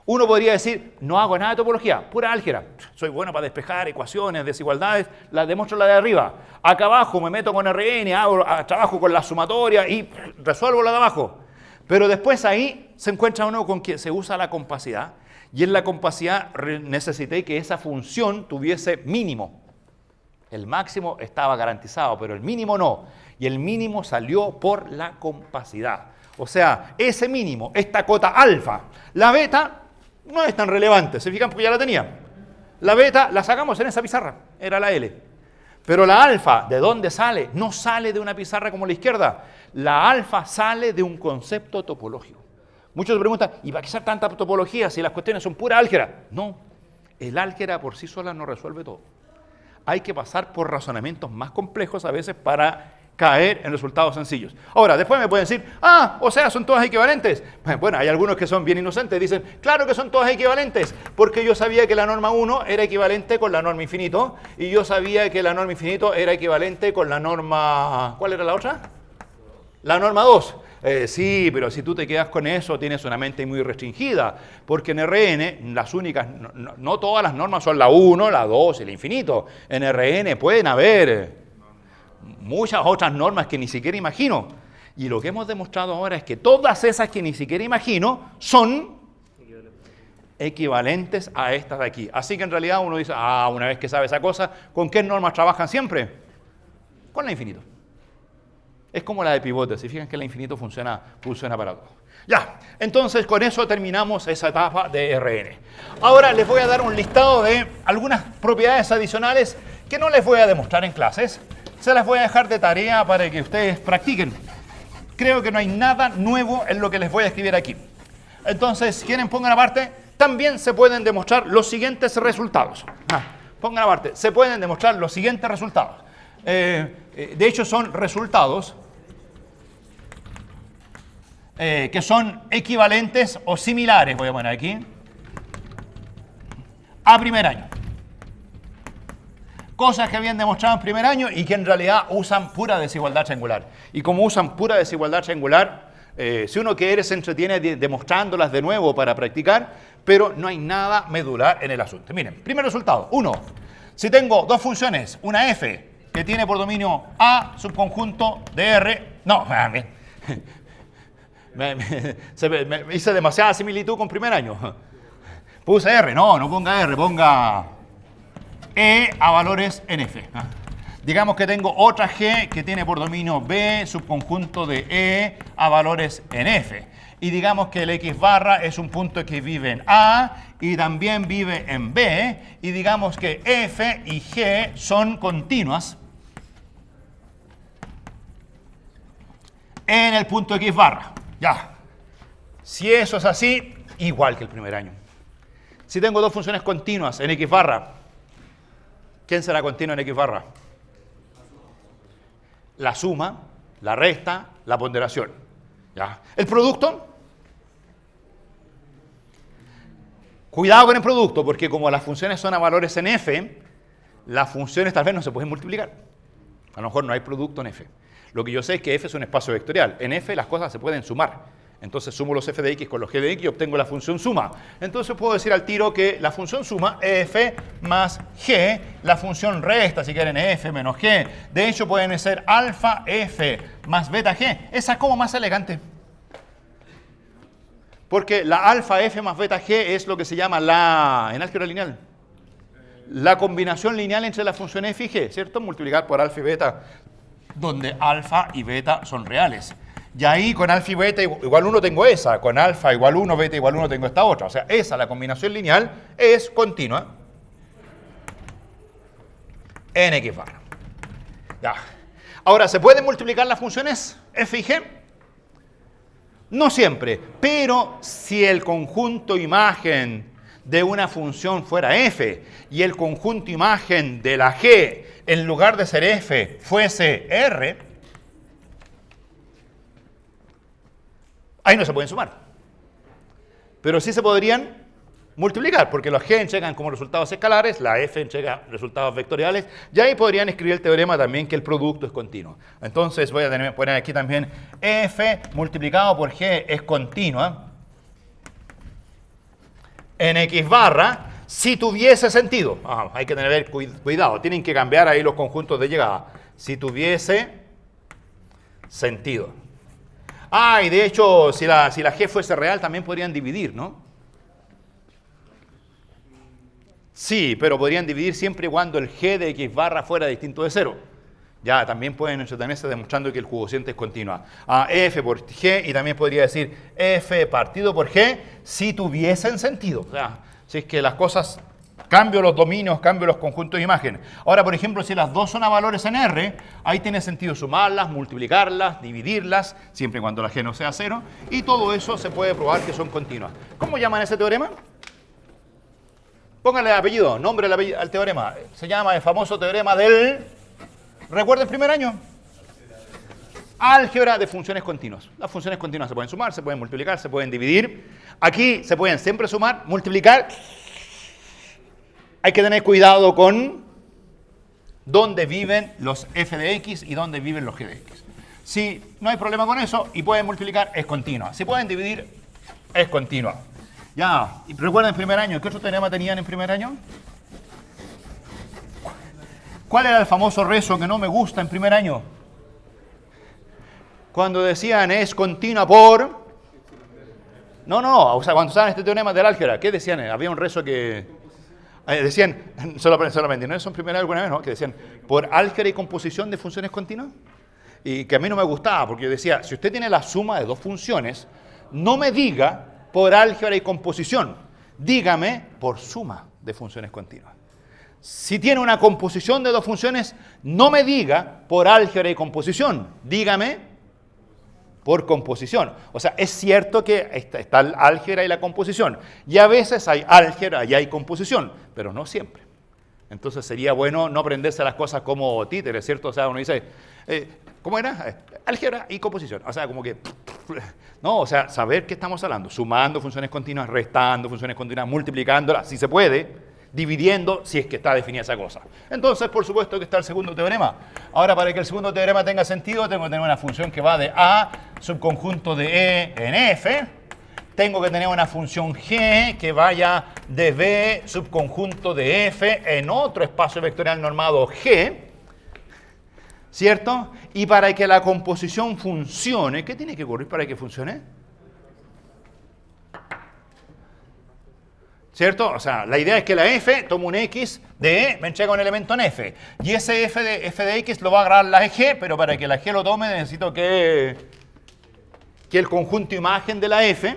Uno podría decir, no hago nada de topología, pura álgebra. Soy bueno para despejar ecuaciones, desigualdades, las demuestro la de arriba. Acá abajo me meto con Rn, trabajo con la sumatoria y resuelvo la de abajo. Pero después ahí se encuentra uno con que se usa la compacidad. Y en la compacidad necesité que esa función tuviese mínimo. El máximo estaba garantizado, pero el mínimo no. Y el mínimo salió por la compacidad. O sea, ese mínimo, esta cota alfa, la beta no es tan relevante, ¿se fijan? Porque ya la tenía. La beta la sacamos en esa pizarra, era la L. Pero la alfa, ¿de dónde sale? No sale de una pizarra como la izquierda. La alfa sale de un concepto topológico. Muchos se preguntan, ¿y para qué hacer tanta topología si las cuestiones son pura álgebra? No, el álgebra por sí sola no resuelve todo. Hay que pasar por razonamientos más complejos a veces para caer en resultados sencillos. Ahora, después me pueden decir, o sea, son todas equivalentes. Bueno, hay algunos que son bien inocentes, dicen, claro que son todas equivalentes, porque yo sabía que la norma 1 era equivalente con la norma infinito, y yo sabía que la norma infinito era equivalente con la norma... ¿Cuál era la otra? La norma 2. Sí, pero si tú te quedas con eso, tienes una mente muy restringida, porque en Rn las únicas, no todas las normas son la 1, la 2 y el infinito. En Rn pueden haber muchas otras normas que ni siquiera imagino. Y lo que hemos demostrado ahora es que todas esas que ni siquiera imagino son equivalentes a estas de aquí. Así que en realidad uno dice, una vez que sabe esa cosa, ¿con qué normas trabajan siempre? Con la infinito. Es como la de pivote, si fijan que la infinito funciona para todo. Ya, entonces con eso terminamos esa etapa de Rn. Ahora les voy a dar un listado de algunas propiedades adicionales que no les voy a demostrar en clases. Se las voy a dejar de tarea para que ustedes practiquen. Creo que no hay nada nuevo en lo que les voy a escribir aquí. Entonces, ¿quieren? Pongan aparte. También se pueden demostrar los siguientes resultados. Pongan aparte. Se pueden demostrar los siguientes resultados. De hecho, son resultados que son equivalentes o similares, voy a poner aquí, a primer año. Cosas que habían demostrado en primer año y que en realidad usan pura desigualdad triangular. Y como usan pura desigualdad triangular, si uno quiere se entretiene demostrándolas de nuevo para practicar, pero no hay nada medular en el asunto. Miren, primer resultado. 1. Si tengo dos funciones, una f que tiene por dominio A subconjunto de R... No, me hice demasiada similitud con primer año. Puse R, no ponga R, ponga E a valores en F. Digamos que tengo otra G que tiene por dominio B, subconjunto de E, a valores en F. Y digamos que el X barra es un punto que vive en A y también vive en B. Y digamos que F y G son continuas en el punto X barra. Ya. Si eso es así, igual que el primer año. Si tengo dos funciones continuas en X barra, ¿quién será continua en X barra? La suma, la resta, la ponderación. ¿Ya? El producto. Cuidado con el producto, porque como las funciones son a valores en F, las funciones tal vez no se pueden multiplicar. A lo mejor no hay producto en F. Lo que yo sé es que F es un espacio vectorial. En F las cosas se pueden sumar. Entonces sumo los f de x con los g de x y obtengo la función suma. Entonces puedo decir al tiro que la función suma es f más g, la función resta, si quieren, f menos g. De hecho pueden ser alfa f más beta g. Esa es como más elegante. Porque la alfa f más beta g es lo que se llama en álgebra lineal, la combinación lineal entre la función f y g, ¿cierto? Multiplicar por alfa y beta, donde alfa y beta son reales. Y ahí con alfa y beta igual 1 tengo esa, con alfa igual 1, beta igual 1 tengo esta otra. O sea, esa, la combinación lineal, es continua en X barra. Ya. Ahora, ¿se pueden multiplicar las funciones f y g? No siempre, pero si el conjunto imagen de una función fuera f y el conjunto imagen de la g, en lugar de ser f, fuese r, ahí no se pueden sumar. Pero sí se podrían multiplicar, porque los g entregan como resultados escalares, la f entrega resultados vectoriales, y ahí podrían escribir el teorema también que el producto es continuo. Entonces voy a poner aquí también f multiplicado por g es continua en X barra si tuviese sentido. Hay que tener cuidado, tienen que cambiar ahí los conjuntos de llegada. Si tuviese sentido. Y de hecho, si la g fuese real, también podrían dividir, ¿no? Sí, pero podrían dividir siempre y cuando el g de X barra fuera distinto de 0. Ya, también pueden entretenerse demostrando que el cociente es continua. F por g, y también podría decir f partido por g si tuviesen sentido. O sea, si es que las cosas, cambio los dominios, cambio los conjuntos de imagen. Ahora, por ejemplo, si las dos son a valores en R, ahí tiene sentido sumarlas, multiplicarlas, dividirlas, siempre y cuando la g no sea 0, y todo eso se puede probar que son continuas. ¿Cómo llaman ese teorema? Póngale apellido, nombre al teorema. Se llama el famoso teorema del... ¿Recuerda el primer año? Álgebra de funciones continuas. Las funciones continuas se pueden sumar, se pueden multiplicar, se pueden dividir. Aquí se pueden siempre sumar, multiplicar. Hay que tener cuidado con dónde viven los f de x y dónde viven los g de x. Si no hay problema con eso y pueden multiplicar, es continua. Si pueden dividir, es continua. Ya, y recuerden el primer año, ¿qué otro teorema tenían en primer año? ¿Cuál era el famoso rezo que no me gusta en primer año? Cuando decían es continua por... No, o sea, cuando usaban este teorema del álgebra, ¿qué decían? Había un rezo que... decían, solamente, ¿no es un primer año alguna vez, no? Que decían, por álgebra y composición de funciones continuas. Y que a mí no me gustaba, porque yo decía, si usted tiene la suma de dos funciones, no me diga por álgebra y composición, dígame por suma de funciones continuas. Si tiene una composición de dos funciones, no me diga por álgebra y composición, dígame por composición. O sea, es cierto que está el álgebra y la composición, y a veces hay álgebra y hay composición, pero no siempre. Entonces sería bueno no aprenderse las cosas como títeres, ¿cierto? O sea, uno dice, ¿cómo era? Álgebra y composición. O sea, como que... No, o sea, saber qué estamos hablando. Sumando funciones continuas, restando funciones continuas, multiplicándolas, si se puede, dividiendo, si es que está definida esa cosa. Entonces, por supuesto que está el segundo teorema. Ahora, para que el segundo teorema tenga sentido, tengo que tener una función que va de A, subconjunto de E en F. Tengo que tener una función G que vaya de B, subconjunto de F, en otro espacio vectorial normado G. ¿Cierto? Y para que la composición funcione, ¿qué tiene que ocurrir para que funcione? ¿Cierto? O sea, la idea es que la f toma un x de e, me entrega un elemento en f. Y ese f de x lo va a agarrar la g, pero para que la g lo tome necesito que el conjunto imagen de la f...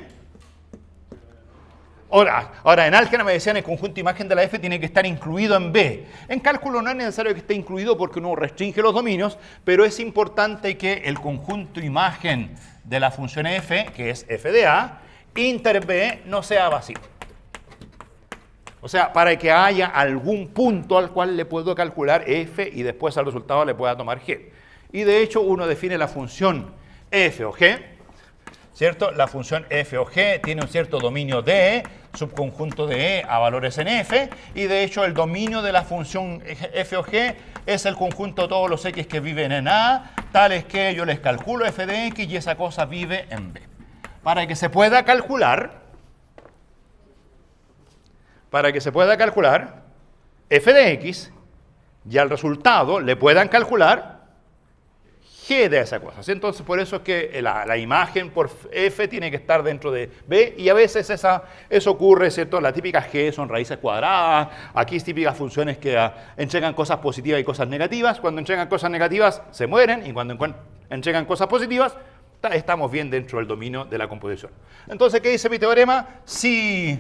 Ahora, en álgebra me decían el conjunto imagen de la f tiene que estar incluido en B. En cálculo no es necesario que esté incluido porque uno restringe los dominios, pero es importante que el conjunto imagen de la función f, que es f de a, inter B no sea vacío. O sea, para que haya algún punto al cual le puedo calcular f y después al resultado le pueda tomar g. Y de hecho uno define la función f o g, ¿cierto? La función f o g tiene un cierto dominio de subconjunto de e a valores en f, y de hecho el dominio de la función f o g es el conjunto de todos los x que viven en a, tales que yo les calculo f de x y esa cosa vive en b. Para que se pueda calcular f de x y al resultado le puedan calcular g de esa cosa. ¿Sí? Entonces, por eso es que la imagen por f tiene que estar dentro de b, y a veces eso ocurre, ¿cierto? Las típicas g son raíces cuadradas, aquí es típicas funciones que entregan cosas positivas y cosas negativas. Cuando entregan cosas negativas se mueren, y cuando entregan cosas positivas estamos bien dentro del dominio de la composición. Entonces, ¿qué dice mi teorema? Si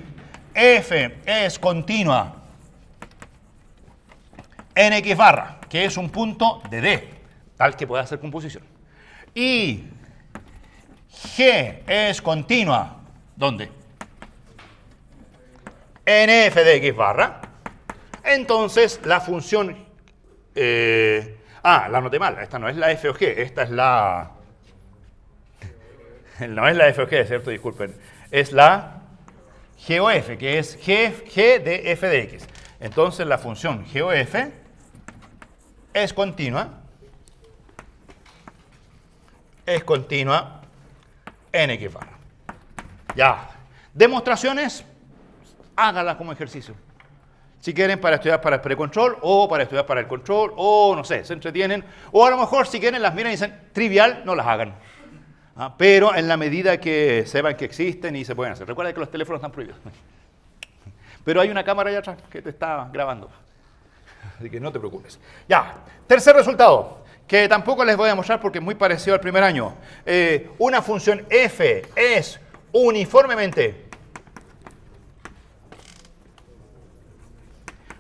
f es continua en x barra, que es un punto de D, tal que pueda hacer composición, y g es continua, ¿dónde? En f de x barra, entonces la función... la anoté mal, esta no es la f o g, esta es la... No es la f o g, ¿cierto? Disculpen. Es la g o f, que es g de f de x. Entonces la función g o f es continua en x barra. Ya. Demostraciones, háganlas como ejercicio. Si quieren para estudiar para el precontrol o para estudiar para el control, o no sé, se entretienen. O a lo mejor si quieren las miran y dicen, trivial, no las hagan. Pero en la medida que sepan que existen y se pueden hacer. Recuerda que los teléfonos están prohibidos. Pero hay una cámara allá atrás que te está grabando. Así que no te preocupes. Ya, tercer resultado, que tampoco les voy a mostrar porque es muy parecido al primer año. Una función f es uniformemente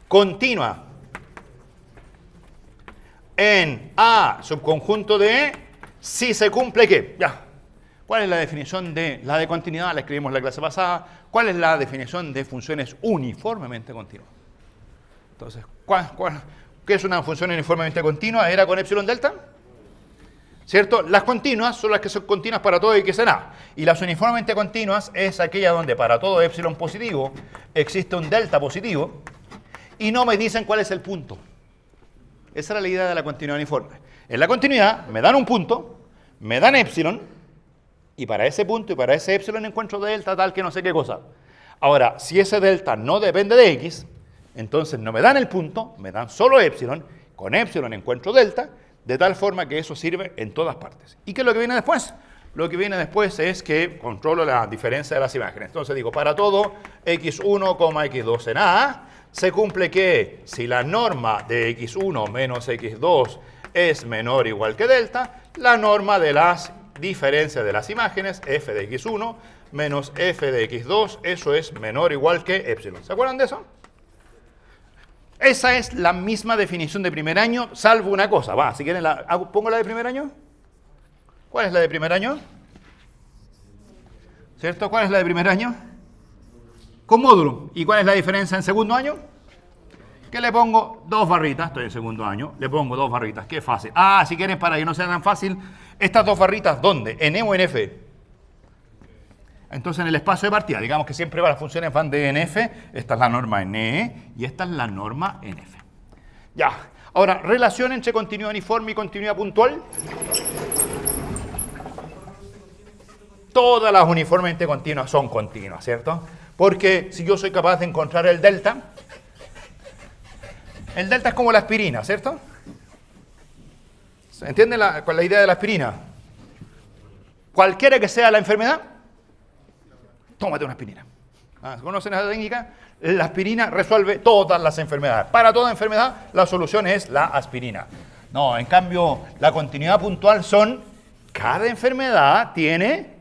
continua en A subconjunto de E si se cumple ¿qué? Ya. ¿Cuál es la definición de la de continuidad? La escribimos en la clase pasada. ¿Cuál es la definición de funciones uniformemente continuas? Entonces, ¿qué es una función uniformemente continua? ¿Era con epsilon delta? ¿Cierto? Las continuas son las que son continuas para todo x en A. Y las uniformemente continuas es aquella donde para todo epsilon positivo existe un delta positivo y no me dicen cuál es el punto. Esa era la idea de la continuidad uniforme. En la continuidad me dan un punto, me dan epsilon, y para ese punto y para ese epsilon encuentro delta tal que no sé qué cosa. Ahora, si ese delta no depende de x, entonces no me dan el punto, me dan solo epsilon, con epsilon encuentro delta, de tal forma que eso sirve en todas partes. ¿Y qué es lo que viene después? Lo que viene después es que controlo la diferencia de las imágenes. Entonces digo, para todo x1, x2 en A, se cumple que si la norma de x1 menos x2 es menor o igual que delta, la norma de las diferencias de las imágenes, f de x1 menos f de x2, eso es menor o igual que epsilon. ¿Se acuerdan de eso? Esa es la misma definición de primer año, salvo una cosa. Va, si quieren, ¿pongo la de primer año? ¿Cuál es la de primer año? ¿Cierto? ¿Cuál es la de primer año? Con módulo. ¿Y cuál es la diferencia en segundo año? Que le pongo dos barritas, estoy en segundo año, le pongo dos barritas, qué fácil. Si quieren, para que no sea tan fácil, estas dos barritas, ¿dónde? ¿En E o en F? Entonces, en el espacio de partida, digamos que siempre las funciones van de en F, esta es la norma en E y esta es la norma en F. Ya, ahora, relación entre continuidad uniforme y continuidad puntual. Todas las uniformemente continuas son continuas, ¿cierto? Porque si yo soy capaz de encontrar el delta es como la aspirina, ¿cierto? ¿Se entiende la idea de la aspirina? Cualquiera que sea la enfermedad, tómate una aspirina. ¿Conocen esa técnica? La aspirina resuelve todas las enfermedades. Para toda enfermedad, la solución es la aspirina. No, en cambio, la continuidad puntual cada enfermedad tiene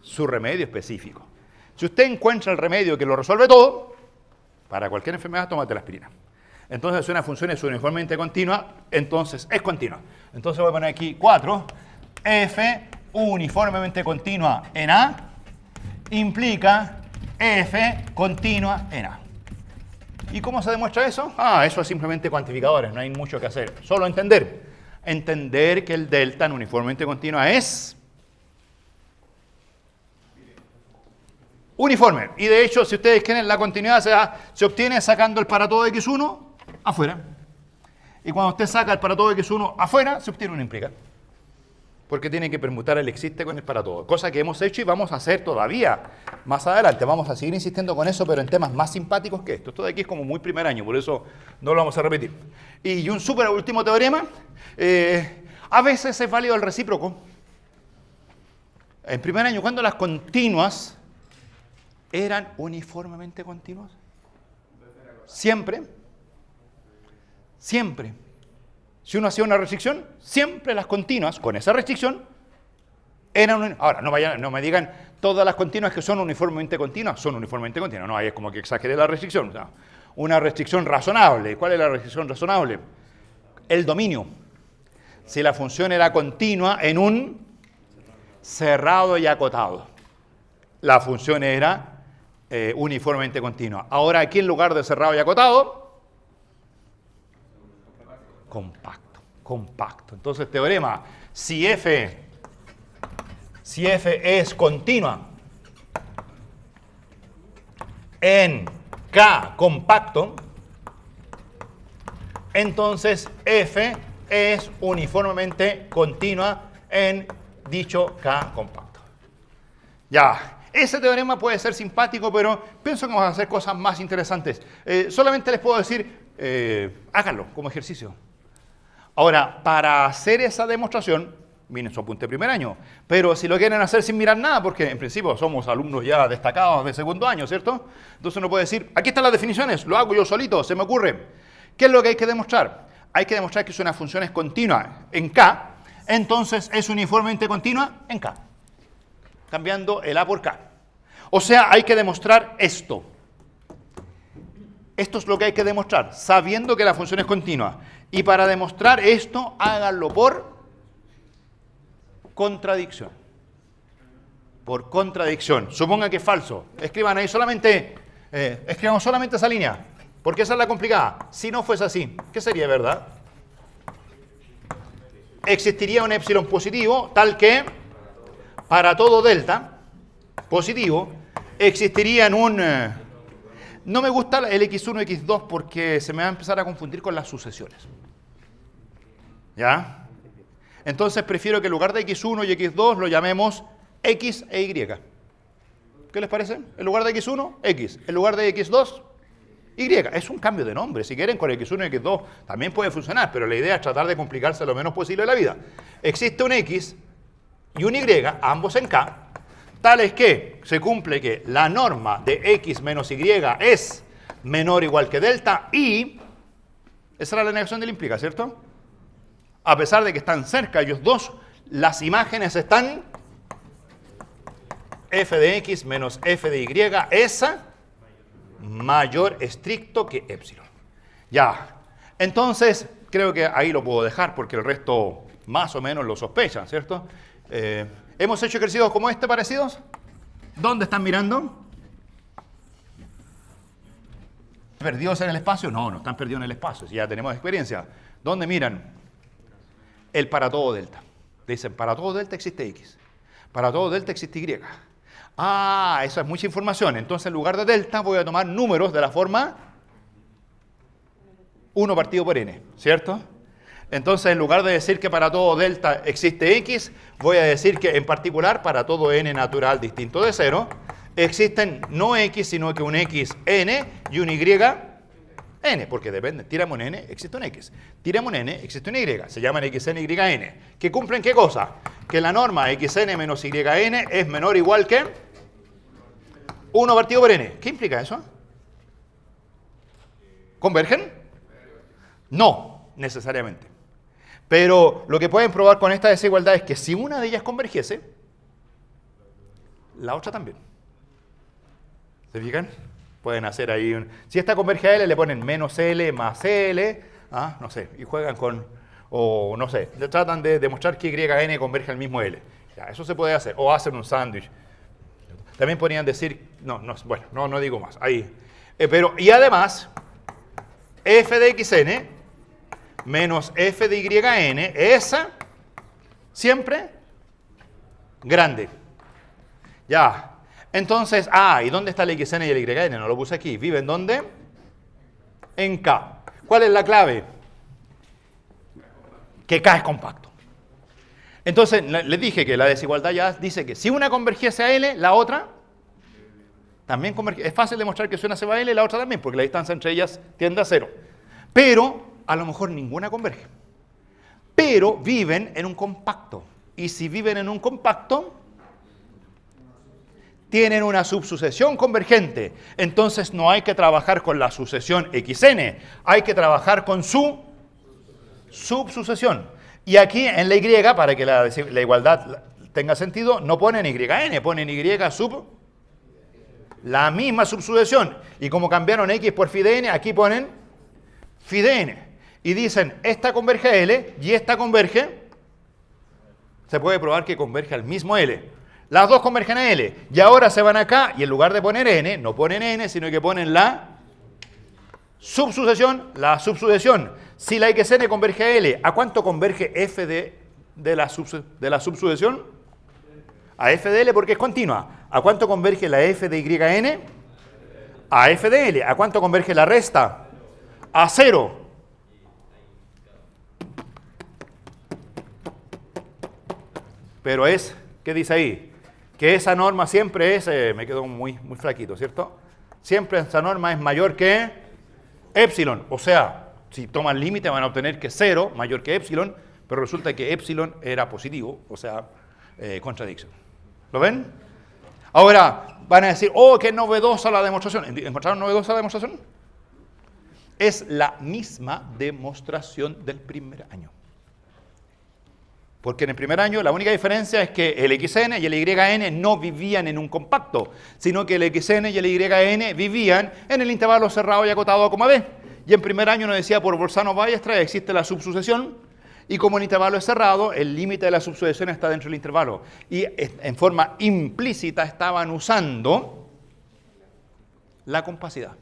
su remedio específico. Si usted encuentra el remedio que lo resuelve todo, para cualquier enfermedad, tómate la aspirina. Entonces, si una función es uniformemente continua, entonces es continua. Entonces voy a poner aquí 4. F uniformemente continua en A implica F continua en A. ¿Y cómo se demuestra eso? Eso es simplemente cuantificadores, no hay mucho que hacer. Solo entender. Entender que el delta en uniformemente continua es uniforme. Y de hecho, si ustedes quieren, la continuidad se obtiene sacando el para todo de x1 afuera. Y cuando usted saca el para todo de x1 afuera, se obtiene un implica. Porque tiene que permutar el existe con el para todo. Cosa que hemos hecho y vamos a hacer todavía más adelante. Vamos a seguir insistiendo con eso, pero en temas más simpáticos que esto. Esto de aquí es como muy primer año, por eso no lo vamos a repetir. Y un súper último teorema. A veces es válido el recíproco. En primer año, cuando las continuas eran uniformemente continuas. Siempre. Siempre. Si uno hacía una restricción, siempre las continuas con esa restricción eran... Ahora, no me digan todas las continuas que son uniformemente continuas, son uniformemente continuas. No, ahí es como que exageré la restricción. O sea, una restricción razonable. ¿Cuál es la restricción razonable? El dominio. Si la función era continua en un cerrado y acotado, la función era uniformemente continua. Ahora, aquí en lugar de cerrado y acotado, compacto. Entonces, teorema, si F es continua en K compacto, entonces F es uniformemente continua en dicho K compacto. Ya, ese teorema puede ser simpático, pero pienso que vamos a hacer cosas más interesantes. Solamente les puedo decir, háganlo como ejercicio. Ahora, para hacer esa demostración, miren su apunte de primer año, pero si lo quieren hacer sin mirar nada, porque en principio somos alumnos ya destacados de segundo año, ¿cierto? Entonces uno puede decir, aquí están las definiciones, lo hago yo solito, se me ocurre. ¿Qué es lo que hay que demostrar? Hay que demostrar que si una función es continua en K, entonces es uniformemente continua en K, cambiando el A por K. O sea, hay que demostrar esto. Esto es lo que hay que demostrar, sabiendo que la función es continua. Y para demostrar esto, háganlo por contradicción. Por contradicción. Supongan que es falso. Escriban ahí solamente, escribamos solamente esa línea, porque esa es la complicada. Si no fuese así, ¿qué sería verdad? Existiría un epsilon positivo, tal que para todo delta positivo, existirían no me gusta el x1 y x2 porque se me va a empezar a confundir con las sucesiones. ¿Ya? Entonces prefiero que en lugar de x1 y x2 lo llamemos x e y. ¿Qué les parece? En lugar de x1, x. En lugar de x2, y. Es un cambio de nombre. Si quieren con x1 y x2 también puede funcionar, pero la idea es tratar de complicarse lo menos posible la vida. Existe un x y un y, ambos en K, tales que se cumple que la norma de x menos y es menor o igual que delta y esa era la negación del implica, ¿cierto? A pesar de que están cerca ellos dos, las imágenes están f de x menos f de y es mayor estricto que epsilon. Ya, entonces creo que ahí lo puedo dejar porque el resto más o menos lo sospechan, ¿cierto? ¿Hemos hecho ejercicios como este parecidos? ¿Dónde están mirando? ¿Perdidos en el espacio? No, no están perdidos en el espacio, si ya tenemos experiencia. ¿Dónde miran? El para todo delta. Dicen, para todo delta existe x. Para todo delta existe y. Eso es mucha información. Entonces, en lugar de delta, voy a tomar números de la forma 1 partido por n, ¿cierto? Entonces, en lugar de decir que para todo delta existe x, voy a decir que en particular para todo n natural distinto de 0, existen no x, sino que un x n y un y n, porque depende, tiramos un n, existe un x, tiramos un n, existe un y, se llaman xn y n, que cumplen ¿qué cosa? Que la norma xn menos yn es menor o igual que 1 partido por n. ¿Qué implica eso? ¿Convergen? No, necesariamente. Pero lo que pueden probar con esta desigualdad es que si una de ellas convergiese, la otra también. ¿Se fijan? Pueden hacer ahí si esta converge a L, le ponen menos L más L, no sé, y juegan con, o no sé, le tratan de demostrar que YN converge al mismo L. Ya, eso se puede hacer, o hacen un sándwich. También podrían decir, bueno, no digo más, ahí. Y además, f de xn menos f de yn es siempre grande. Ya. Entonces, ¿y dónde está el xn y el yn? No lo puse aquí. ¿Viven dónde? En K. ¿Cuál es la clave? Que K es compacto. Entonces, les dije que la desigualdad ya dice que si una convergiese a L, la otra también converge. Es fácil demostrar que si una se va a L, la otra también, porque la distancia entre ellas tiende a 0. Pero, a lo mejor ninguna converge. Pero viven en un compacto. Y si viven en un compacto, tienen una subsucesión convergente. Entonces no hay que trabajar con la sucesión xn, hay que trabajar con su subsucesión. Y aquí en la y, para que la igualdad tenga sentido, no ponen yn, ponen y sub la misma subsucesión. Y como cambiaron x por phi de n, aquí ponen phi de n. Y dicen, esta converge a L y esta converge, se puede probar que converge al mismo L. Las dos convergen a L. Y ahora se van acá y en lugar de poner n, no ponen n, sino que ponen la subsucesión. Si la xn converge a L, ¿a cuánto converge f de la subsucesión? A f de L porque es continua. ¿A cuánto converge la f de yn? A f de L. ¿A cuánto converge la resta? A 0. Pero ¿qué dice ahí? Que esa norma siempre es, me quedo muy flaquito, ¿cierto? Siempre esa norma es mayor que epsilon. O sea, si toman límite van a obtener que 0 mayor que epsilon, pero resulta que epsilon era positivo, o sea, contradicción. ¿Lo ven? Ahora van a decir, qué novedosa la demostración. ¿Encontraron novedosa la demostración? Es la misma demostración del primer año. Porque en el primer año la única diferencia es que el xn y el yn no vivían en un compacto, sino que el xn y el yn vivían en el intervalo cerrado y acotado a coma b. Y en primer año nos decía por Bolzano-Weierstrass existe la subsucesión, y como el intervalo es cerrado, el límite de la subsucesión está dentro del intervalo. Y en forma implícita estaban usando la compacidad.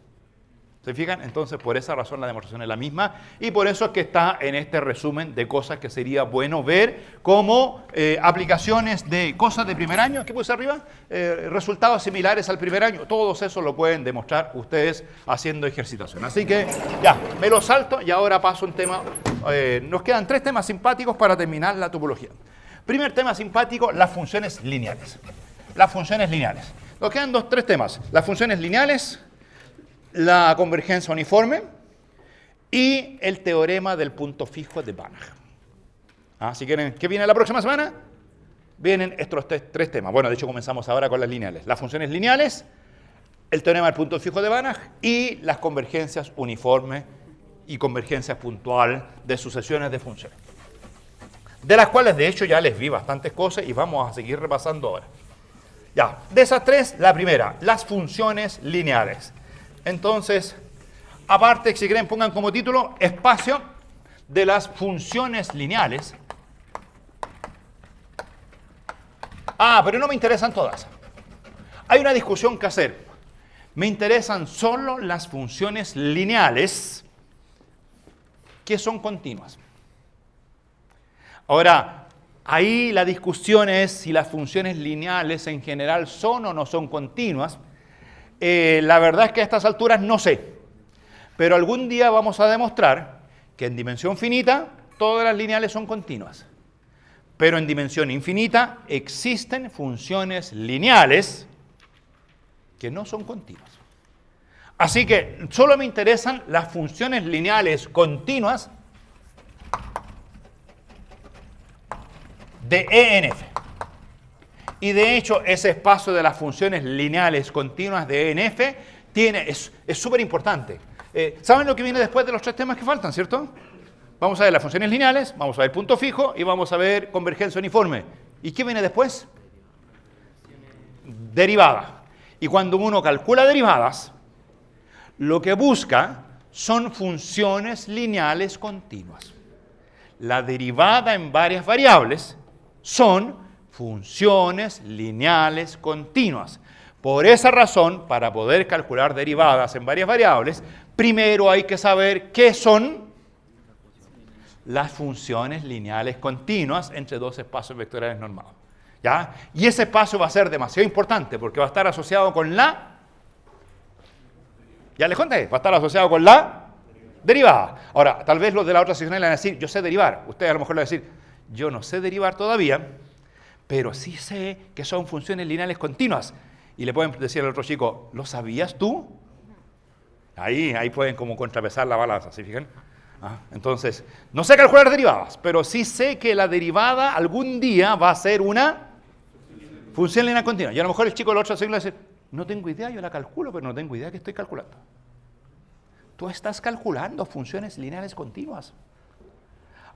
¿Se fijan? Entonces, por esa razón la demostración es la misma y por eso es que está en este resumen de cosas que sería bueno ver como aplicaciones de cosas de primer año. ¿Qué puse arriba? Resultados similares al primer año. Todos eso lo pueden demostrar ustedes haciendo ejercitación. Así que ya, me lo salto y ahora paso un tema. Nos quedan 3 temas simpáticos para terminar la topología. Primer tema simpático, las funciones lineales. Las funciones lineales. Nos quedan 3 temas. Las funciones lineales, la convergencia uniforme y el teorema del punto fijo de Banach. Si quieren, ¿qué viene la próxima semana? Vienen estos 3 temas. Bueno, de hecho comenzamos ahora con las lineales. Las funciones lineales, el teorema del punto fijo de Banach y las convergencias uniformes y convergencias puntual de sucesiones de funciones. De las cuales de hecho ya les vi bastantes cosas y vamos a seguir repasando ahora. Ya, de esas 3, la primera, las funciones lineales. Entonces, aparte, si quieren, pongan como título espacio de las funciones lineales. Pero no me interesan todas. Hay una discusión que hacer. Me interesan solo las funciones lineales que son continuas. Ahora, ahí la discusión es si las funciones lineales en general son o no son continuas. La verdad es que a estas alturas no sé, pero algún día vamos a demostrar que en dimensión finita todas las lineales son continuas, pero en dimensión infinita existen funciones lineales que no son continuas. Así que solo me interesan las funciones lineales continuas de ENF. Y de hecho, ese espacio de las funciones lineales continuas de ENF es súper importante. ¿Saben lo que viene después de los 3 temas que faltan, cierto? Vamos a ver las funciones lineales, vamos a ver punto fijo y vamos a ver convergencia uniforme. ¿Y qué viene después? Derivada. Y cuando uno calcula derivadas, lo que busca son funciones lineales continuas. La derivada en varias variables son funciones lineales continuas. Por esa razón, para poder calcular derivadas en varias variables, primero hay que saber qué son las funciones lineales continuas entre 2 espacios vectoriales normados. ¿Ya? Y ese espacio va a ser demasiado importante porque va a estar asociado con la... Ya les conté, va a estar asociado con la derivada. Ahora, tal vez los de la otra sección le van a decir, yo sé derivar. Ustedes a lo mejor le van a decir, yo no sé derivar todavía, pero sí sé que son funciones lineales continuas. Y le pueden decir al otro chico, ¿lo sabías tú? Ahí pueden como contrapesar la balanza, ¿se fijan? Entonces, no sé calcular derivadas, pero sí sé que la derivada algún día va a ser una función lineal continua. Y a lo mejor el chico de la otra sección le va a decir, no tengo idea, yo la calculo, pero no tengo idea que estoy calculando. Tú estás calculando funciones lineales continuas.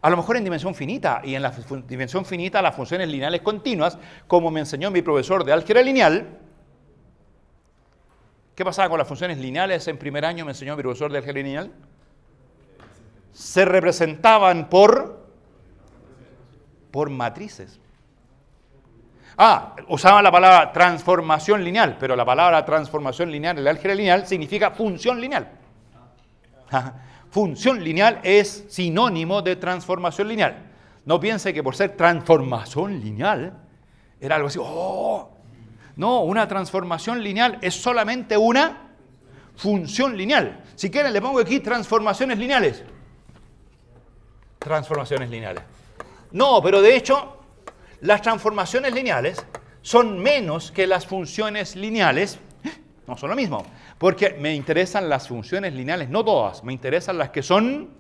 A lo mejor en dimensión finita, y en la dimensión finita las funciones lineales continuas, como me enseñó mi profesor de álgebra lineal. ¿Qué pasaba con las funciones lineales en primer año? Me enseñó mi profesor de álgebra lineal. Se representaban por matrices. Usaban la palabra transformación lineal, pero la palabra transformación lineal en el álgebra lineal significa función lineal. Función lineal es sinónimo de transformación lineal. No piense que por ser transformación lineal era algo así, no, una transformación lineal es solamente una función lineal. Si quieren le pongo aquí transformaciones lineales. Transformaciones lineales. No, pero de hecho, las transformaciones lineales son menos que las funciones lineales. No son lo mismo, porque me interesan las funciones lineales, no todas, me interesan las que son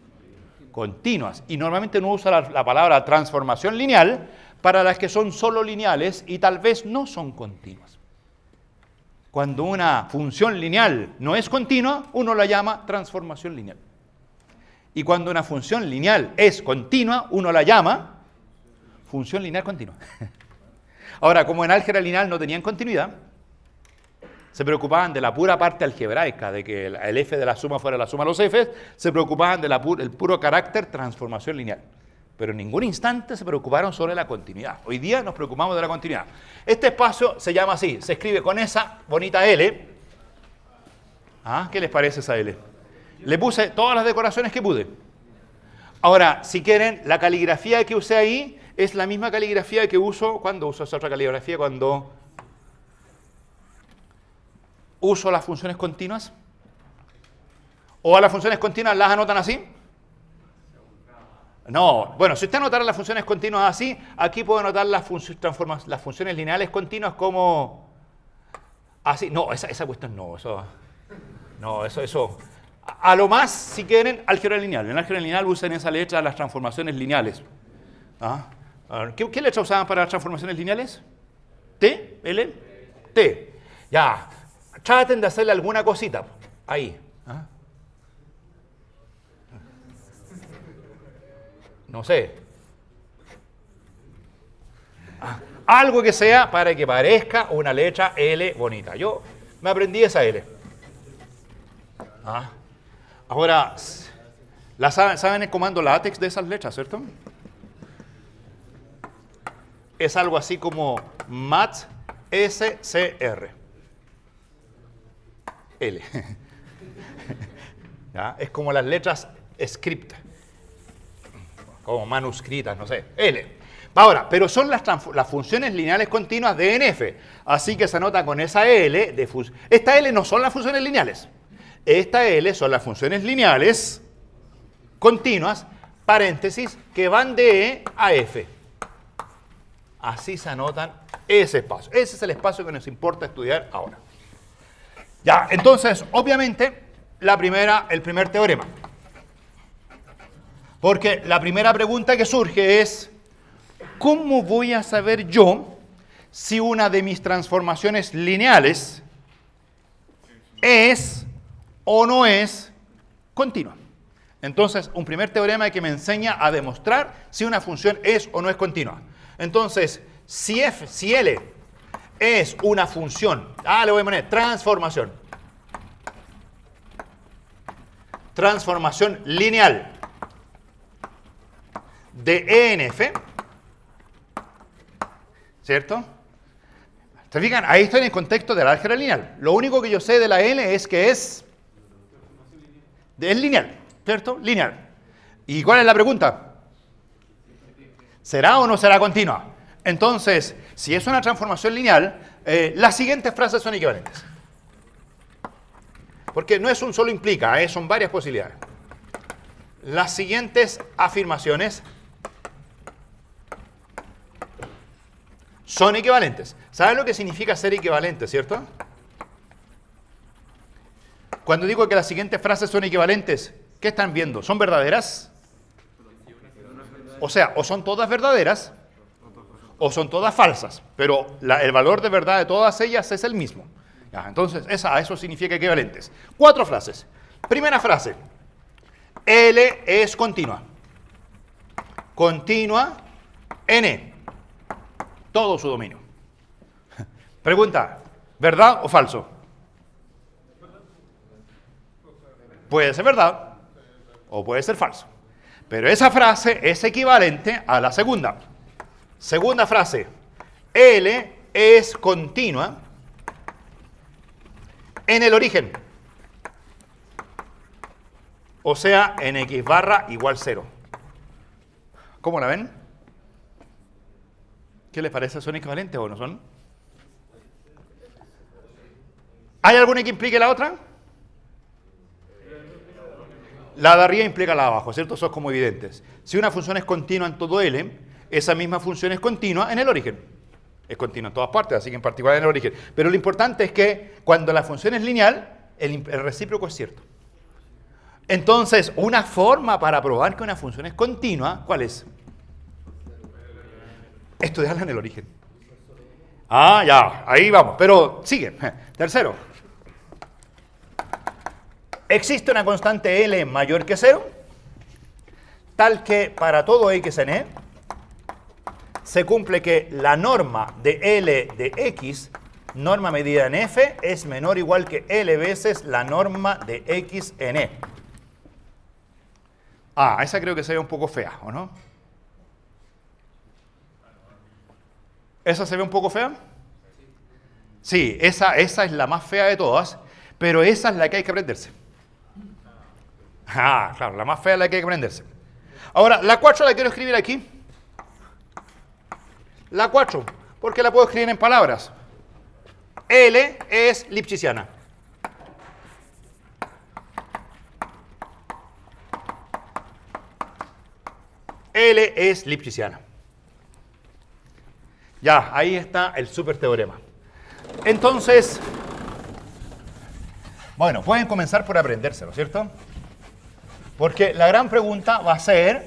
continuas. Y normalmente uno usa la palabra transformación lineal para las que son solo lineales y tal vez no son continuas. Cuando una función lineal no es continua, uno la llama transformación lineal. Y cuando una función lineal es continua, uno la llama función lineal continua. Ahora, como en álgebra lineal no tenían continuidad, se preocupaban de la pura parte algebraica, de que el f de la suma fuera la suma de los f's, se preocupaban del puro carácter transformación lineal. Pero en ningún instante se preocuparon sobre la continuidad. Hoy día nos preocupamos de la continuidad. Este espacio se llama así, se escribe con esa bonita L. ¿Qué les parece esa L? Le puse todas las decoraciones que pude. Ahora, si quieren, la caligrafía que usé ahí es la misma caligrafía que uso. ¿Cuándo uso esa otra caligrafía? Cuando uso las funciones continuas. ¿O a las funciones continuas las anotan así? No. Bueno, si usted anotara las funciones continuas así, aquí puedo anotar las funciones lineales continuas como así. No, esa cuestión no. Eso. A lo más, si quieren, álgebra lineal. En álgebra lineal usan esa letra las transformaciones lineales. ¿Qué letra usaban para las transformaciones lineales? ¿T? ¿L? T. Ya. Traten de hacerle alguna cosita. Ahí. No sé. Algo que sea para que parezca una letra L bonita. Yo me aprendí esa L. Ahora, ¿saben el comando LaTeX de esas letras, cierto? Es algo así como mat SCR. L. ¿Ya? Es como las letras script, como manuscritas, no sé. L. Ahora, pero son las funciones lineales continuas de NF. Así que se anota con esa L de función. Esta L no son las funciones lineales. Esta L son las funciones lineales continuas, paréntesis, que van de E a F. Así se anotan ese espacio. Ese es el espacio que nos importa estudiar ahora. Ya, entonces, obviamente, el primer teorema. Porque la primera pregunta que surge es, ¿cómo voy a saber yo si una de mis transformaciones lineales es o no es continua. Entonces, un primer teorema que me enseña a demostrar si una función es o no es continua. Entonces, si L es una función, le voy a poner transformación lineal de E en F, ¿cierto? ¿Se fijan? Ahí estoy en el contexto del álgebra lineal. Lo único que yo sé de la L es que es lineal, ¿cierto? Lineal. ¿Y cuál es la pregunta? ¿Será o no será continua? Entonces, si es una transformación lineal, las siguientes frases son equivalentes. Porque no es un solo implica, son varias posibilidades. Las siguientes afirmaciones son equivalentes. ¿Saben lo que significa ser equivalente, cierto? Cuando digo que las siguientes frases son equivalentes, ¿qué están viendo? ¿Son verdaderas? O sea, o son todas verdaderas o son todas falsas, pero el valor de verdad de todas ellas es el mismo. Ya, entonces, eso significa equivalentes. 4 frases. Primera frase. L es continua. Continua N. Todo su dominio. Pregunta, ¿verdad o falso? Puede ser verdad o puede ser falso. Pero esa frase es equivalente a la segunda. Segunda frase. L es continua en el origen. O sea, en x barra igual 0. ¿Cómo la ven? ¿Qué les parece? ¿Son equivalentes o no son? ¿Hay alguna que implique la otra? La de arriba implica la de abajo, ¿cierto? Eso es como evidentes. Si una función es continua en todo L, esa misma función es continua en el origen. Es continua en todas partes, así que en particular en el origen. Pero lo importante es que cuando la función es lineal, el recíproco es cierto. Entonces, una forma para probar que una función es continua, ¿cuál es? Estudiarla en el origen. Ya, ahí vamos. Pero sigue. Tercero. Existe una constante L mayor que 0, tal que para todo X en E, se cumple que la norma de L de X, norma medida en F, es menor o igual que L veces la norma de X en E. Esa creo que se ve un poco fea, ¿o no? ¿Esa se ve un poco fea? Sí, esa es la más fea de todas, pero esa es la que hay que aprenderse. Claro, la más fea es la que hay que aprenderse. Ahora, la 4 la quiero escribir aquí. La 4, porque la puedo escribir en palabras. L es lipschitziana. L es lipschitziana. Ya, ahí está el super teorema. Entonces, bueno, pueden comenzar por aprendérselo, ¿cierto? Porque la gran pregunta va a ser,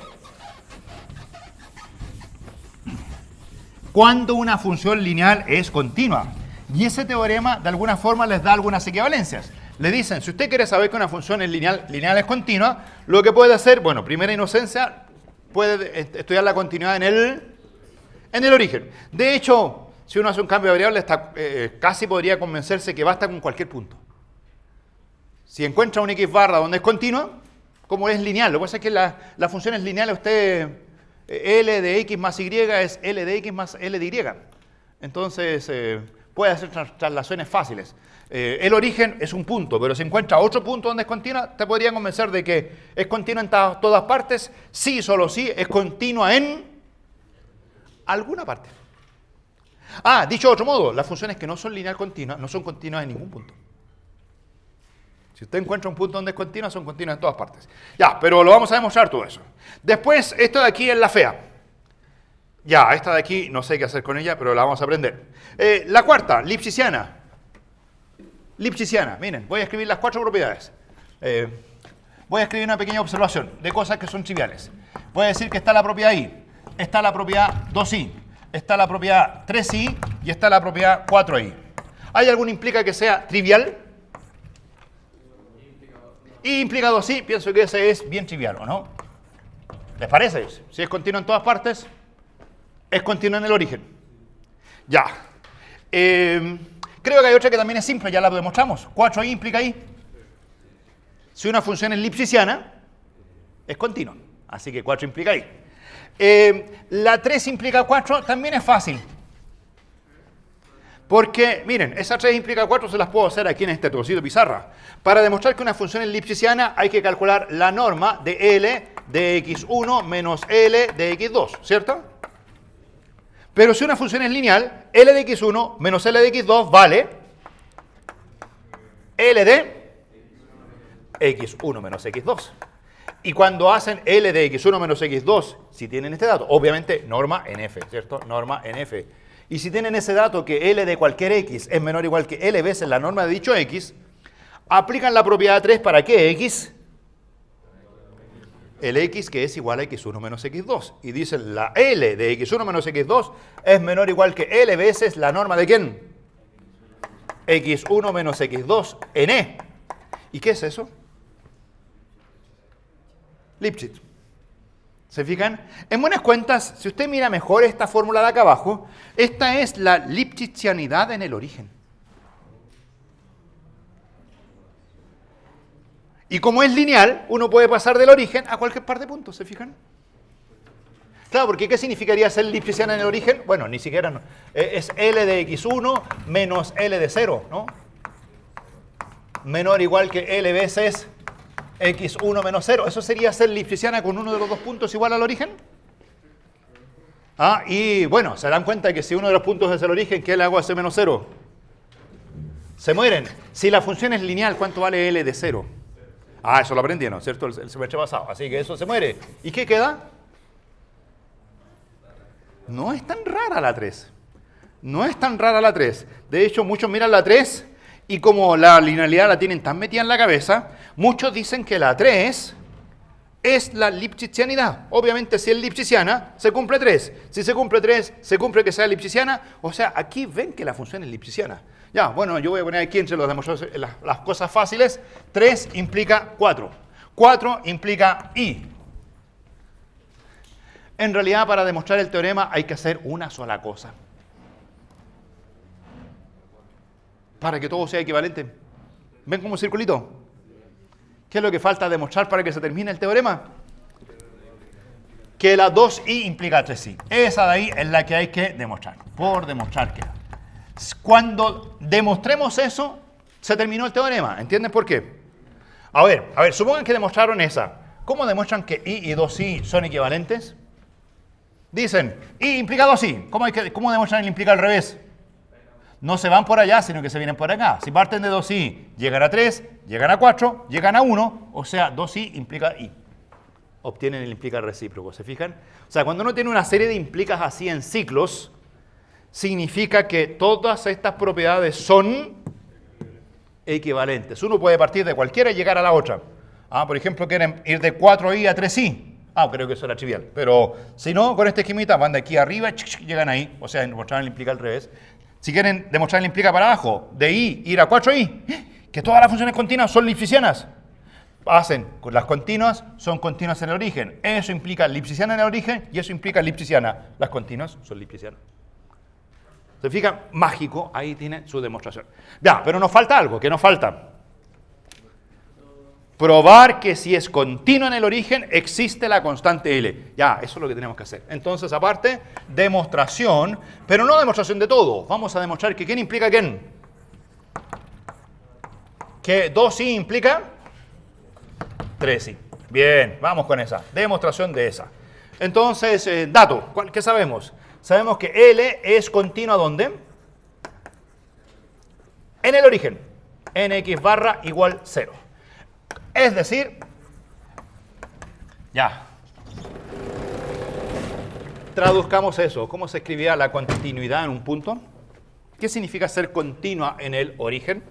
¿cuándo una función lineal es continua? Y ese teorema, de alguna forma, les da algunas equivalencias. Le dicen, si usted quiere saber que una función lineal es continua, lo que puede hacer, bueno, primera inocencia, puede estudiar la continuidad en el origen. De hecho, si uno hace un cambio de variable, casi podría convencerse que basta con cualquier punto. Si encuentra un x barra donde es continua, como es lineal, lo que pasa es que la función es lineal, L de x más y es L de x más L de y. Entonces, puede hacer traslaciones fáciles. El origen es un punto, pero si encuentra otro punto donde es continua, te podría convencer de que es continua en todas partes, sí, solo sí, es continua en alguna parte. Dicho de otro modo, las funciones que no son lineal continuas no son continuas en ningún punto. Si usted encuentra un punto donde es continua, son continuas en todas partes. Ya, pero lo vamos a demostrar todo eso. Después, esto de aquí es la fea. Ya, esta de aquí no sé qué hacer con ella, pero la vamos a aprender. La cuarta, lipschitziana. Lipschitziana, miren, voy a escribir las 4 propiedades. Voy a escribir una pequeña observación de cosas que son triviales. Voy a decir que está la propiedad I, está la propiedad 2i, está la propiedad 3i y está la propiedad 4i. ¿Hay alguna implica que sea trivial? Y implica 2i, pienso que ese es bien trivial, ¿o no? ¿Les parece? Si es continuo en todas partes, es continuo en el origen. Ya. Creo que hay otra que también es simple, ya la demostramos. 4i implica i. Si una función es lipschitziana, es continua. Así que 4 implica i. La 3 implica 4 también es fácil. Porque, miren, esa 3 implica 4 se las puedo hacer aquí en este trocito de pizarra. Para demostrar que una función es lipschitziana hay que calcular la norma de L de x1 menos L de x2, ¿cierto? Pero si una función es lineal, L de x1 menos L de x2 vale L de x1 menos x2. Y cuando hacen L de x1 menos x2, si tienen este dato, obviamente norma en f, ¿cierto? Norma en f. Y si tienen ese dato que L de cualquier x es menor o igual que L veces la norma de dicho x, aplican la propiedad 3 para ¿qué x? El x que es igual a x1 menos x2. Y dicen la L de x1 menos x2 es menor o igual que L veces la norma de ¿quién? x1 menos x2 en E. ¿Y qué es eso? Lipschitz. ¿Se fijan? En buenas cuentas, si usted mira mejor esta fórmula de acá abajo, esta es la lipschitzianidad en el origen. Y como es lineal, uno puede pasar del origen a cualquier par de puntos, ¿se fijan? Claro, porque ¿qué significaría ser lipschitziana en el origen? Bueno, ni siquiera no. Es L de x1 menos L de 0, ¿no? Menor o igual que L veces x1 menos 0. ¿Eso sería ser lipschitziana con uno de los dos puntos igual al origen? Y bueno, se dan cuenta que si uno de los puntos es el origen, ¿qué le hago a ese menos 0? Se mueren. Si la función es lineal, ¿cuánto vale L de 0? Eso lo aprendieron, ¿cierto? El semestre pasado. Así que eso se muere. ¿Y qué queda? No es tan rara la 3. No es tan rara la 3. De hecho, muchos miran la 3 y como la linealidad la tienen tan metida en la cabeza, muchos dicen que la 3 es la lipschitzianidad. Obviamente, si es lipschitziana, se cumple 3. Si se cumple 3, se cumple que sea lipschitziana. O sea, aquí ven que la función es lipschitziana. Ya, bueno, yo voy a poner aquí entre los demostrados las cosas fáciles. 3 implica 4. 4 implica i. En realidad, para demostrar el teorema hay que hacer una sola cosa. Para que todo sea equivalente. ¿Ven como un circulito? ¿Qué es lo que falta demostrar para que se termine el teorema? Que la 2i implica 3i. Esa de ahí es la que hay que demostrar. Por demostrar que. Cuando demostremos eso, se terminó el teorema. ¿Entienden por qué? A ver, supongan que demostraron esa. ¿Cómo demuestran que i y 2i son equivalentes? Dicen, i implica 2i. ¿Cómo demuestran el implica al revés? No se van por allá, sino que se vienen por acá. Si parten de 2i, llegan a 3, llegan a 4, llegan a 1, o sea, 2i implica i. Obtienen el implica recíproco, ¿se fijan? O sea, cuando uno tiene una serie de implicas así en ciclos, significa que todas estas propiedades son equivalentes. Uno puede partir de cualquiera y llegar a la otra. Por ejemplo, quieren ir de 4i a 3i. Creo que eso era trivial. Pero si no, con este esquemita van de aquí arriba y llegan ahí. O sea, demostrar el implica al revés. Si quieren demostrar el implica para abajo, de i ir a 4i, que todas las funciones continuas son lipschitzianas. Hacen con las continuas, son continuas en el origen. Eso implica lipschitziana en el origen y eso implica lipschitziana. Las continuas son lipschitzianas. ¿Se fijan? Mágico, ahí tiene su demostración. Ya, pero nos falta algo, ¿qué nos falta? Probar que si es continuo en el origen, existe la constante L. Ya, eso es lo que tenemos que hacer. Entonces, aparte, demostración, pero no demostración de todo. Vamos a demostrar que ¿quién implica quién? Que 2i implica 3i. Bien, vamos con esa. Demostración de esa. Entonces, dato, ¿qué sabemos? Sabemos que L es continua, ¿dónde? En el origen. Nx barra igual 0. Es decir, ya. Traduzcamos eso. ¿Cómo se escribía la continuidad en un punto? ¿Qué significa ser continua en el origen?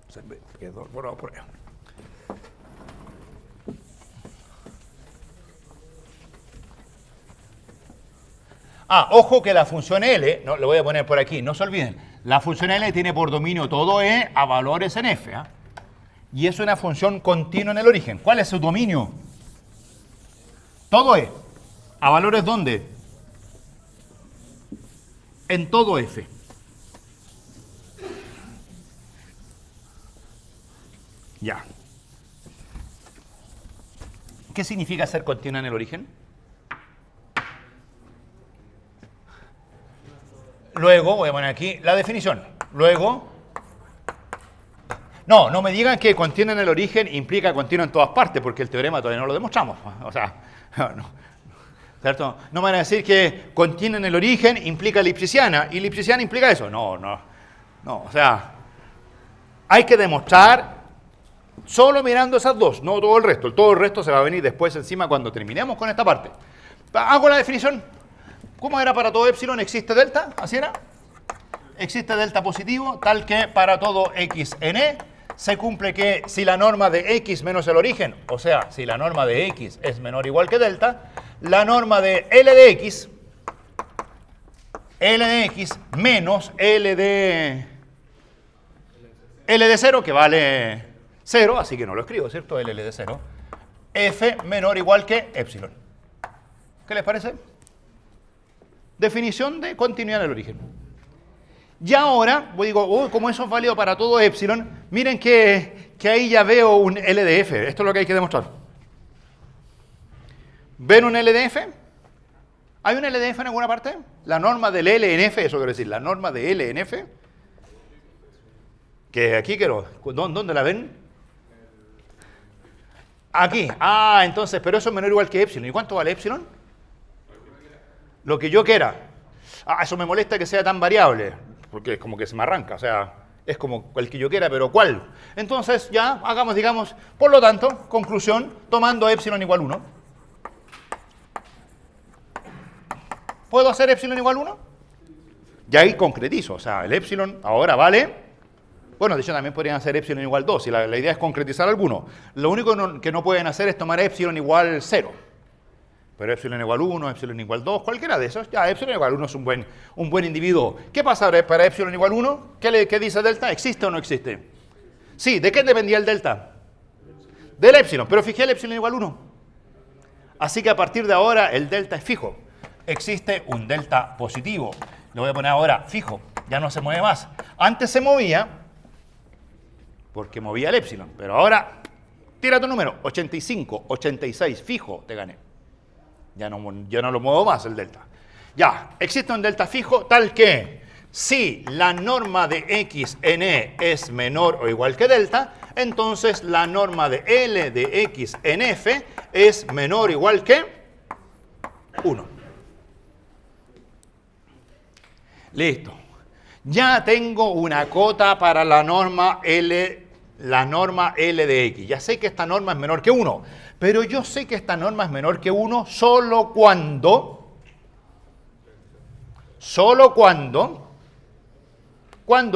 Se me quedó borrado por ahí. Ojo que la función L, no, lo voy a poner por aquí, no se olviden, la función L tiene por dominio todo E a valores en F. Y es una función continua en el origen. ¿Cuál es su dominio? Todo E. ¿A valores dónde? En todo F. Ya. ¿Qué significa ser continua en el origen? Luego, voy a poner aquí la definición. Luego, no me digan que continua en el origen implica continua en todas partes, porque el teorema todavía no lo demostramos. O sea, no, ¿cierto? No me van a decir que continua en el origen implica lipschitziana, y lipschitziana implica eso. No, o sea, hay que demostrar solo mirando esas dos, no todo el resto. Todo el resto se va a venir después encima cuando terminemos con esta parte. Hago la definición. ¿Cómo era para todo epsilon? ¿Existe delta? ¿Así era? Existe delta positivo, tal que para todo x en E se cumple que si la norma de x menos el origen, o sea, si la norma de x es menor o igual que delta, la norma de L de x menos L de 0, que vale 0, así que no lo escribo, ¿cierto? L de 0, f menor o igual que epsilon. ¿Qué les parece? Definición de continuidad en el origen. Y ahora, digo, como eso es válido para todo epsilon, miren que ahí ya veo un L de f. Esto es lo que hay que demostrar. ¿Ven un L de f? ¿Hay un L de f en alguna parte? La norma del L en f, eso quiero decir, la norma de L en f. Que aquí quiero, ¿dónde la ven? Aquí. Entonces, pero eso es menor o igual que epsilon. ¿Y cuánto vale epsilon? Lo que yo quiera. Eso me molesta que sea tan variable, porque es como que se me arranca, o sea, es como el que yo quiera, pero ¿cuál? Entonces ya hagamos, digamos, por lo tanto, conclusión, tomando epsilon igual 1. ¿Puedo hacer epsilon igual 1? Y ahí concretizo, o sea, el epsilon ahora vale, bueno, de hecho también podrían hacer epsilon igual 2, y la idea es concretizar alguno. Lo único que no pueden hacer es tomar epsilon igual 0. Pero epsilon igual 1, epsilon igual 2, cualquiera de esos, ya epsilon igual 1 es un buen individuo. ¿Qué pasa para epsilon igual 1? ¿Qué dice delta? ¿Existe o no existe? Sí, ¿de qué dependía el delta? Del epsilon, pero fijé el epsilon igual 1. Así que a partir de ahora el delta es fijo. Existe un delta positivo. Lo voy a poner ahora fijo, ya no se mueve más. Antes se movía porque movía el epsilon, pero ahora tira tu número, 85, 86, fijo, te gané. Ya no lo muevo más el delta. Ya, existe un delta fijo tal que si la norma de x en E es menor o igual que delta, entonces la norma de L de x en F es menor o igual que 1. Listo. Ya tengo una cota para la norma L de x. Ya sé que esta norma es menor que 1. Pero yo sé que esta norma es menor que 1 solo cuando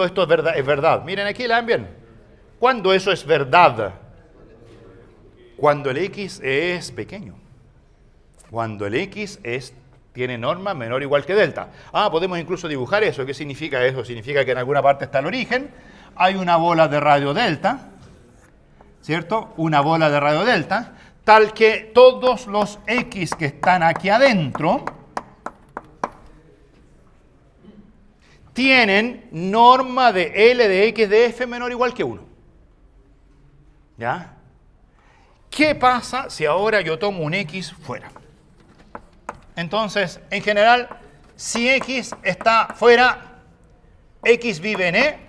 esto es verdad. Miren aquí, la ven bien. Cuando eso es verdad. Cuando el x es pequeño. Cuando el x tiene norma menor o igual que delta. Podemos incluso dibujar eso. ¿Qué significa eso? Significa que en alguna parte está el origen. Hay una bola de radio delta. ¿Cierto? Una bola de radio delta. Tal que todos los x que están aquí adentro tienen norma de L de x de f menor o igual que 1. ¿Ya? ¿Qué pasa si ahora yo tomo un x fuera? Entonces, en general, si x está fuera, x vive en E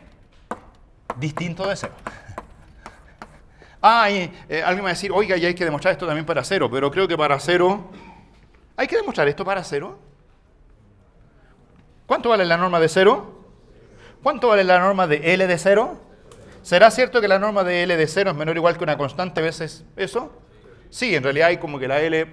distinto de 0. Alguien me va a decir, oiga, ya hay que demostrar esto también para 0, pero creo que para 0... ¿Hay que demostrar esto para 0? ¿Cuánto vale la norma de 0? ¿Cuánto vale la norma de L de 0? ¿Será cierto que la norma de L de 0 es menor o igual que una constante veces eso? Sí, en realidad hay como que la L,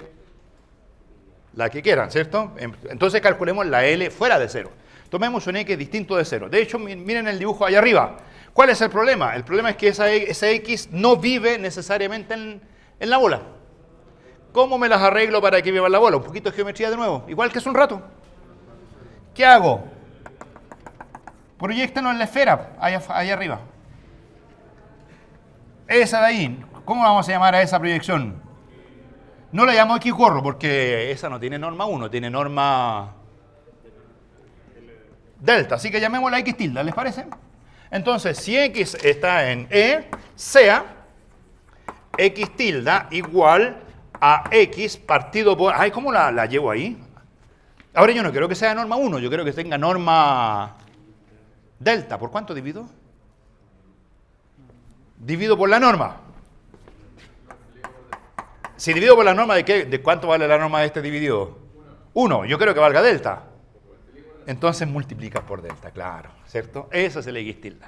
la que quieran, ¿cierto? Entonces calculemos la L fuera de 0. Tomemos un X distinto de 0. De hecho, miren el dibujo allá arriba. ¿Cuál es el problema? El problema es que ese X no vive necesariamente en la bola. ¿Cómo me las arreglo para que viva en la bola? Un poquito de geometría de nuevo, igual que hace un rato. ¿Qué hago? Proyéctanos en la esfera, allá arriba. Esa de ahí, ¿cómo vamos a llamar a esa proyección? No la llamo X gorro porque esa no tiene norma 1, tiene norma delta. Así que llamémosla X tilde, ¿les parece? Entonces, si X está en E, sea X tilde igual a X partido por... Ay, ¿cómo la llevo ahí? Ahora yo no quiero que sea norma 1, yo quiero que tenga norma delta. ¿Por cuánto divido? Divido por la norma. Si divido por la norma, ¿de qué? ¿De cuánto vale la norma de este dividido? 1. Yo creo que valga delta. Entonces multiplicas por delta, claro, ¿cierto? Eso es el X tilde.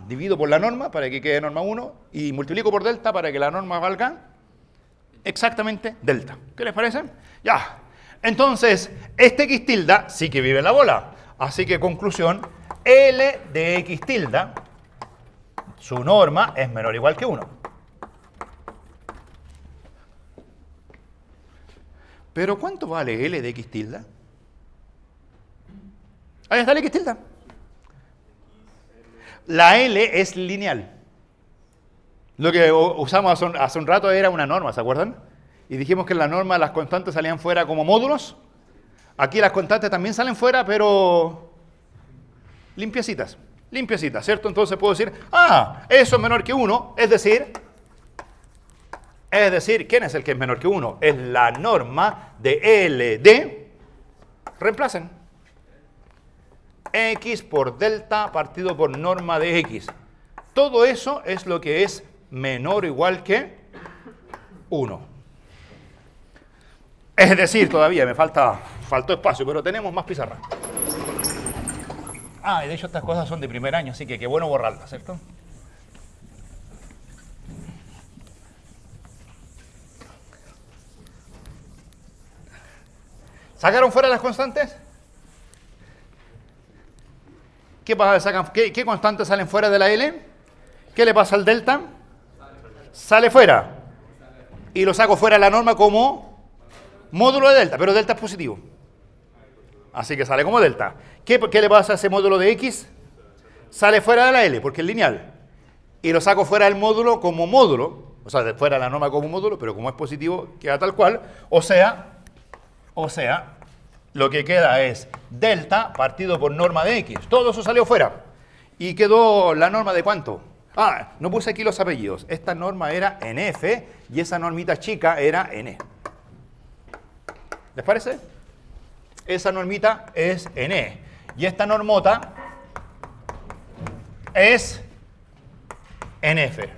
Divido por la norma para que quede norma 1 y multiplico por delta para que la norma valga exactamente delta. ¿Qué les parece? Ya. Entonces, este X tilde sí que vive en la bola. Así que, conclusión, L de X tilde, su norma es menor o igual que 1. ¿Pero cuánto vale L de X tilde? Ahí está el X tilde. La L es lineal. Lo que usamos hace un rato era una norma, ¿se acuerdan? Y dijimos que en la norma las constantes salían fuera como módulos. Aquí las constantes también salen fuera, pero limpiecitas, ¿cierto? Entonces puedo decir, eso es menor que 1, es decir, ¿quién es el que es menor que 1? Es la norma de L de, reemplacen, X por delta partido por norma de X. Todo eso es lo que es menor o igual que 1. Es decir, todavía me faltó espacio, pero tenemos más pizarra. Y de hecho estas cosas son de primer año, así que qué bueno borrarlas, ¿cierto? ¿Sacaron fuera las constantes? ¿Qué pasa? ¿Qué constantes salen fuera de la L? ¿Qué le pasa al delta? Sale fuera. Y lo saco fuera de la norma como módulo de delta, pero delta es positivo. Así que sale como delta. ¿Qué le pasa a ese módulo de X? Sale fuera de la L, porque es lineal. Y lo saco fuera del módulo como módulo, o sea, fuera de la norma como módulo, pero como es positivo, queda tal cual. O sea, lo que queda es delta partido por norma de X. Todo eso salió fuera. Y quedó la norma de ¿cuánto? No puse aquí los apellidos. Esta norma era en F y esa normita chica era en E. ¿Les parece? Esa normita es en E. Y esta normota es en F.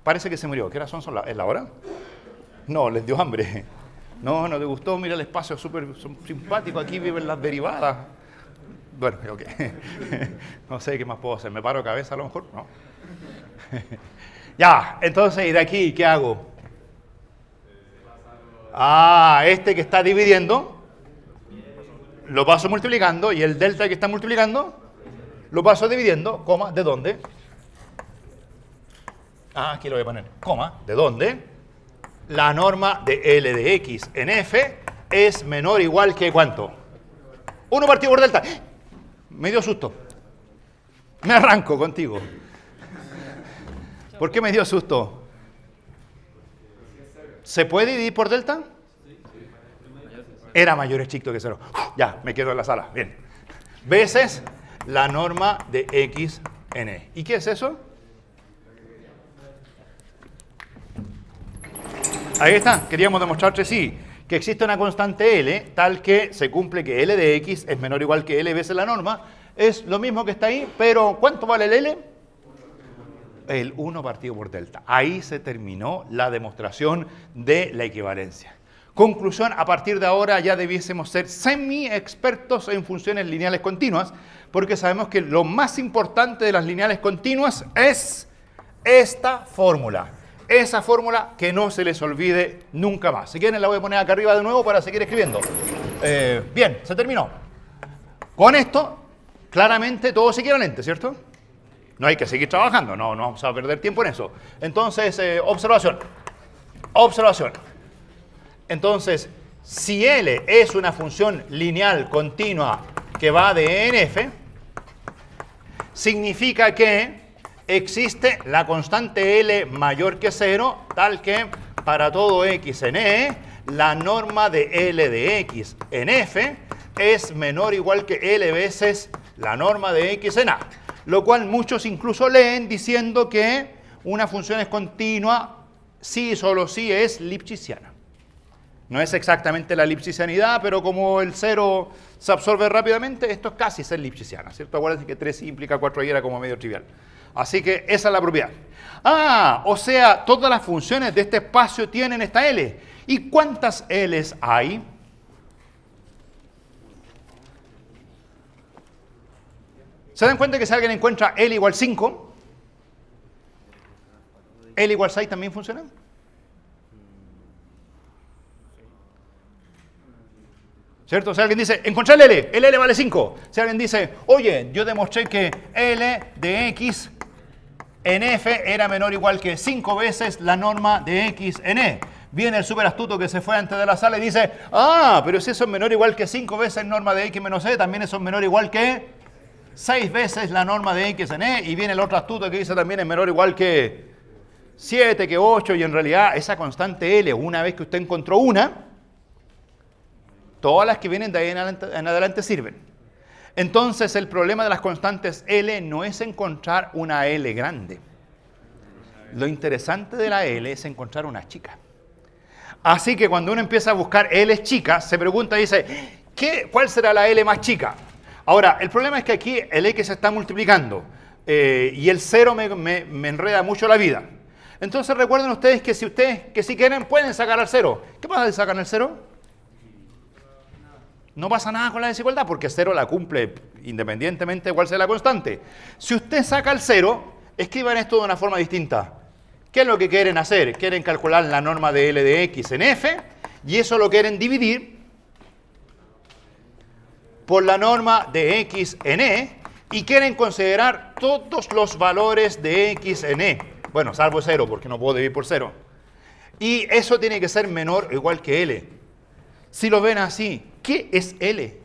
Parece que se murió. ¿Qué horas son? ¿Es la hora? No, les dio hambre. No te gustó. Mira el espacio súper simpático. Aquí viven las derivadas. Bueno, ok. No sé qué más puedo hacer. ¿Me paro cabeza a lo mejor? No. Ya, entonces, ¿y de aquí qué hago? Este que está dividiendo, lo paso multiplicando, y el delta que está multiplicando, lo paso dividiendo, coma, ¿de dónde? Aquí lo voy a poner, coma, ¿de dónde? La norma de L de X en F es menor o igual que ¿cuánto? 1 partido por delta. Me dio susto. Me arranco contigo. ¿Por qué me dio susto? ¿Se puede dividir por delta? Era mayor o chico que 0. Ya, me quedo en la sala. Bien. Veces la norma de X en E. ¿Y qué es eso? Ahí está. Queríamos demostrarte, sí, que existe una constante L, tal que se cumple que L de X es menor o igual que L veces la norma. Es lo mismo que está ahí, pero ¿cuánto vale el L? El 1 partido por delta. Ahí se terminó la demostración de la equivalencia. Conclusión, a partir de ahora ya debiésemos ser semi-expertos en funciones lineales continuas, porque sabemos que lo más importante de las lineales continuas es esta fórmula. Esa fórmula que no se les olvide nunca más. Si quieren la voy a poner acá arriba de nuevo para seguir escribiendo. Bien, se terminó. Con esto, claramente todo es equivalente, ¿cierto? No hay que seguir trabajando, no vamos a perder tiempo en eso. Entonces, observación. Entonces, si L es una función lineal continua que va de E en F, significa que existe la constante L mayor que 0, tal que para todo X en E, la norma de L de X en F es menor o igual que L veces la norma de X en A. Lo cual muchos incluso leen diciendo que una función es continua si y solo si es lipschitziana. No es exactamente la lipschitzianidad, pero como el 0 se absorbe rápidamente, esto es casi ser lipschitziana, ¿cierto? Acuérdense que 3 implica 4 y era como medio trivial. Así que esa es la propiedad. Ah, o sea, todas las funciones de este espacio tienen esta L. ¿Y cuántas L's hay? ¿Se dan cuenta que si alguien encuentra L igual 5, L igual 6 también funciona? ¿Cierto? Si alguien dice, encontré el L vale 5. Si alguien dice, oye, yo demostré que L de X en F era menor o igual que 5 veces la norma de X en E. Viene el súper astuto que se fue antes de la sala y dice, ah, pero si eso es menor o igual que 5 veces norma de X menos E, también eso es menor o igual que 6 veces la norma de X en E. Y viene el otro astuto que dice también es menor o igual que 7, que 8. Y en realidad esa constante L, una vez que usted encontró una, todas las que vienen de ahí en adelante sirven. Entonces, el problema de las constantes L no es encontrar una L grande. Lo interesante de la L es encontrar una chica. Así que cuando uno empieza a buscar L chicas, se pregunta y dice, ¿cuál será la L más chica? Ahora, el problema es que aquí el X se está multiplicando y el 0 me enreda mucho la vida. Entonces, recuerden ustedes que si quieren, pueden sacar al 0. ¿Qué pasa si sacan el 0? No pasa nada con la desigualdad porque 0 la cumple independientemente de cuál sea la constante. Si usted saca el 0, escriban esto de una forma distinta. ¿Qué es lo que quieren hacer? Quieren calcular la norma de L de X en F y eso lo quieren dividir por la norma de X en E y quieren considerar todos los valores de X en E. Bueno, salvo 0 porque no puedo dividir por 0. Y eso tiene que ser menor o igual que L. Si lo ven así, ¿qué es L?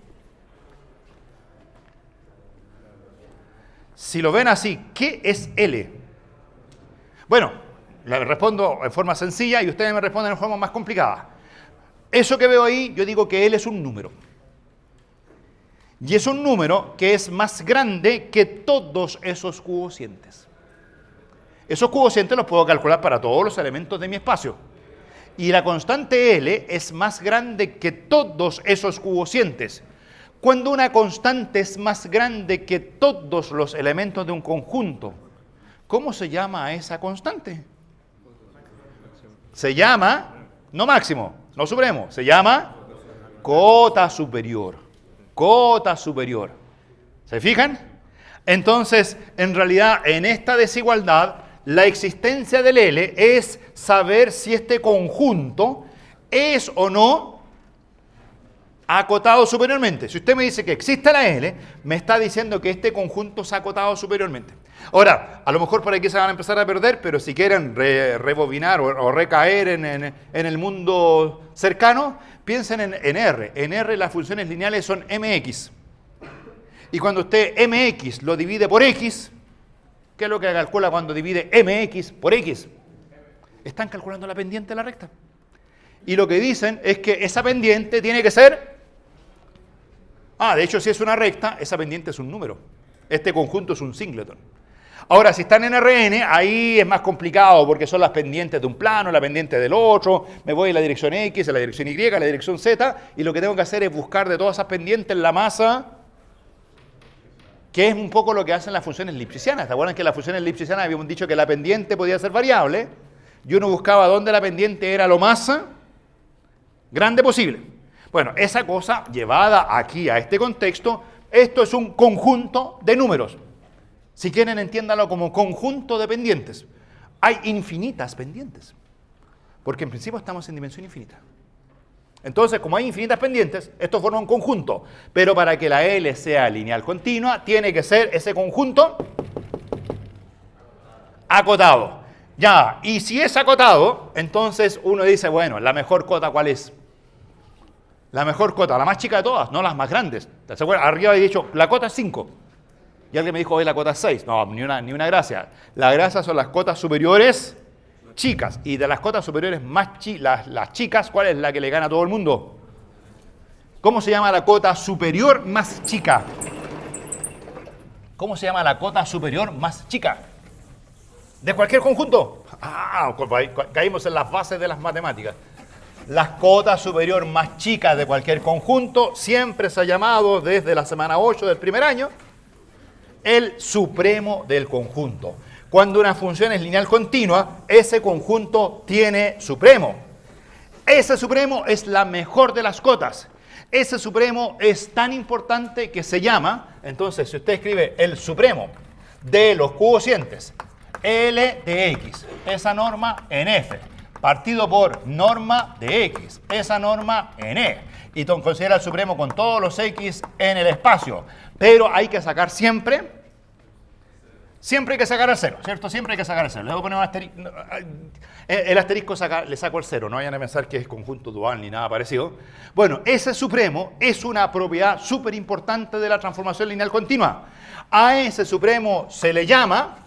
Si lo ven así, ¿qué es L? Bueno, le respondo en forma sencilla y ustedes me responden en forma más complicada. Eso que veo ahí, yo digo que L es un número. Y es un número que es más grande que todos esos cocientes. Esos cocientes los puedo calcular para todos los elementos de mi espacio. Y la constante L es más grande que todos esos cocientes. Cuando una constante es más grande que todos los elementos de un conjunto, ¿cómo se llama a esa constante? Se llama, no máximo, no supremo, se llama cota superior. Cota superior. ¿Se fijan? Entonces, en realidad, en esta desigualdad, la existencia del L es saber si este conjunto es o no acotado superiormente. Si usted me dice que existe la L, me está diciendo que este conjunto se ha acotado superiormente. Ahora, a lo mejor por aquí se van a empezar a perder, pero si quieren rebobinar o recaer en el mundo cercano, piensen en R. En R las funciones lineales son mx. Y cuando usted mx lo divide por x, ¿qué es lo que calcula cuando divide mx por x? Están calculando la pendiente de la recta. Y lo que dicen es que esa pendiente tiene que ser... de hecho, si es una recta, esa pendiente es un número. Este conjunto es un singleton. Ahora, si están en Rn, ahí es más complicado porque son las pendientes de un plano, la pendiente del otro. Me voy en la dirección X, en la dirección Y, en la dirección Z. Y lo que tengo que hacer es buscar de todas esas pendientes la masa, que es un poco lo que hacen las funciones lipschitzianas. ¿Se acuerdan que las funciones lipschitzianas habíamos dicho que la pendiente podía ser variable? Y uno buscaba dónde la pendiente era lo más grande posible. Bueno, esa cosa llevada aquí a este contexto, esto es un conjunto de números. Si quieren, entiéndalo como conjunto de pendientes. Hay infinitas pendientes, porque en principio estamos en dimensión infinita. Entonces, como hay infinitas pendientes, esto forma un conjunto. Pero para que la L sea lineal continua, tiene que ser ese conjunto acotado. Ya, y si es acotado, entonces uno dice, bueno, la mejor cota, ¿cuál es? La mejor cota, la más chica de todas, no las más grandes. ¿Se acuerdan? Arriba he dicho, la cota es 5. Y alguien me dijo, hoy la cota es 6. No, ni una gracia. La gracia son las cotas superiores chicas. Y de las cotas superiores más chicas, las chicas, ¿cuál es la que le gana a todo el mundo? ¿Cómo se llama la cota superior más chica? ¿Cómo se llama la cota superior más chica? ¿De cualquier conjunto? Caímos en las bases de las matemáticas. La cota superior más chica de cualquier conjunto siempre se ha llamado, desde la semana 8 del primer año, el supremo del conjunto. Cuando una función es lineal continua, ese conjunto tiene supremo. Ese supremo es la mejor de las cotas. Ese supremo es tan importante que se llama, entonces, si usted escribe el supremo de los cocientes L de X, esa norma en F, partido por norma de X, esa norma en E, y considera el supremo con todos los X en el espacio. Pero hay que sacar siempre hay que sacar el cero, ¿cierto? Siempre hay que sacar el cero. Le voy a poner un asterisco. El asterisco le saco el cero, no vayan a pensar que es conjunto dual ni nada parecido. Bueno, ese supremo es una propiedad súper importante de la transformación lineal continua. A ese supremo se le llama,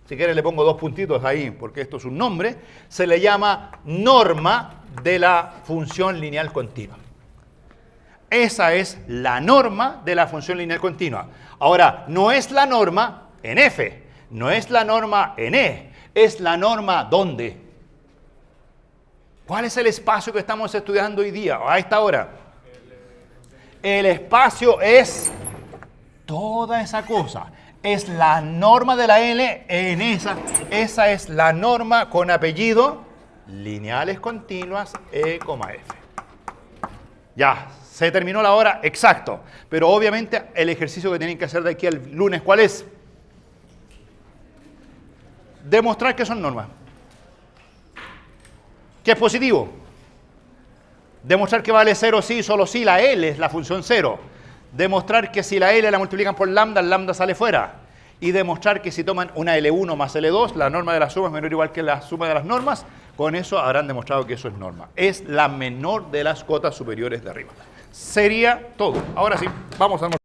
si quieren le pongo 2 puntitos ahí porque esto es un nombre, se le llama norma de la función lineal continua. Esa es la norma de la función lineal continua. Ahora, no es la norma en F, no es la norma en E, es la norma ¿dónde? ¿Cuál es el espacio que estamos estudiando hoy día, a esta hora? El espacio es toda esa cosa. Es la norma de la L en esa. Esa es la norma con apellido lineales continuas E, F. Ya, se terminó la hora, exacto. Pero obviamente el ejercicio que tienen que hacer de aquí al lunes, ¿cuál es? Demostrar que son normas. ¿Qué es positivo? Demostrar que vale 0 sí, solo sí, la L es la función 0. Demostrar que si la L la multiplican por lambda, el lambda sale fuera. Y demostrar que si toman una L1 más L2, la norma de la suma es menor o igual que la suma de las normas, con eso habrán demostrado que eso es norma. Es la menor de las cotas superiores de arriba. Sería todo. Ahora sí, vamos a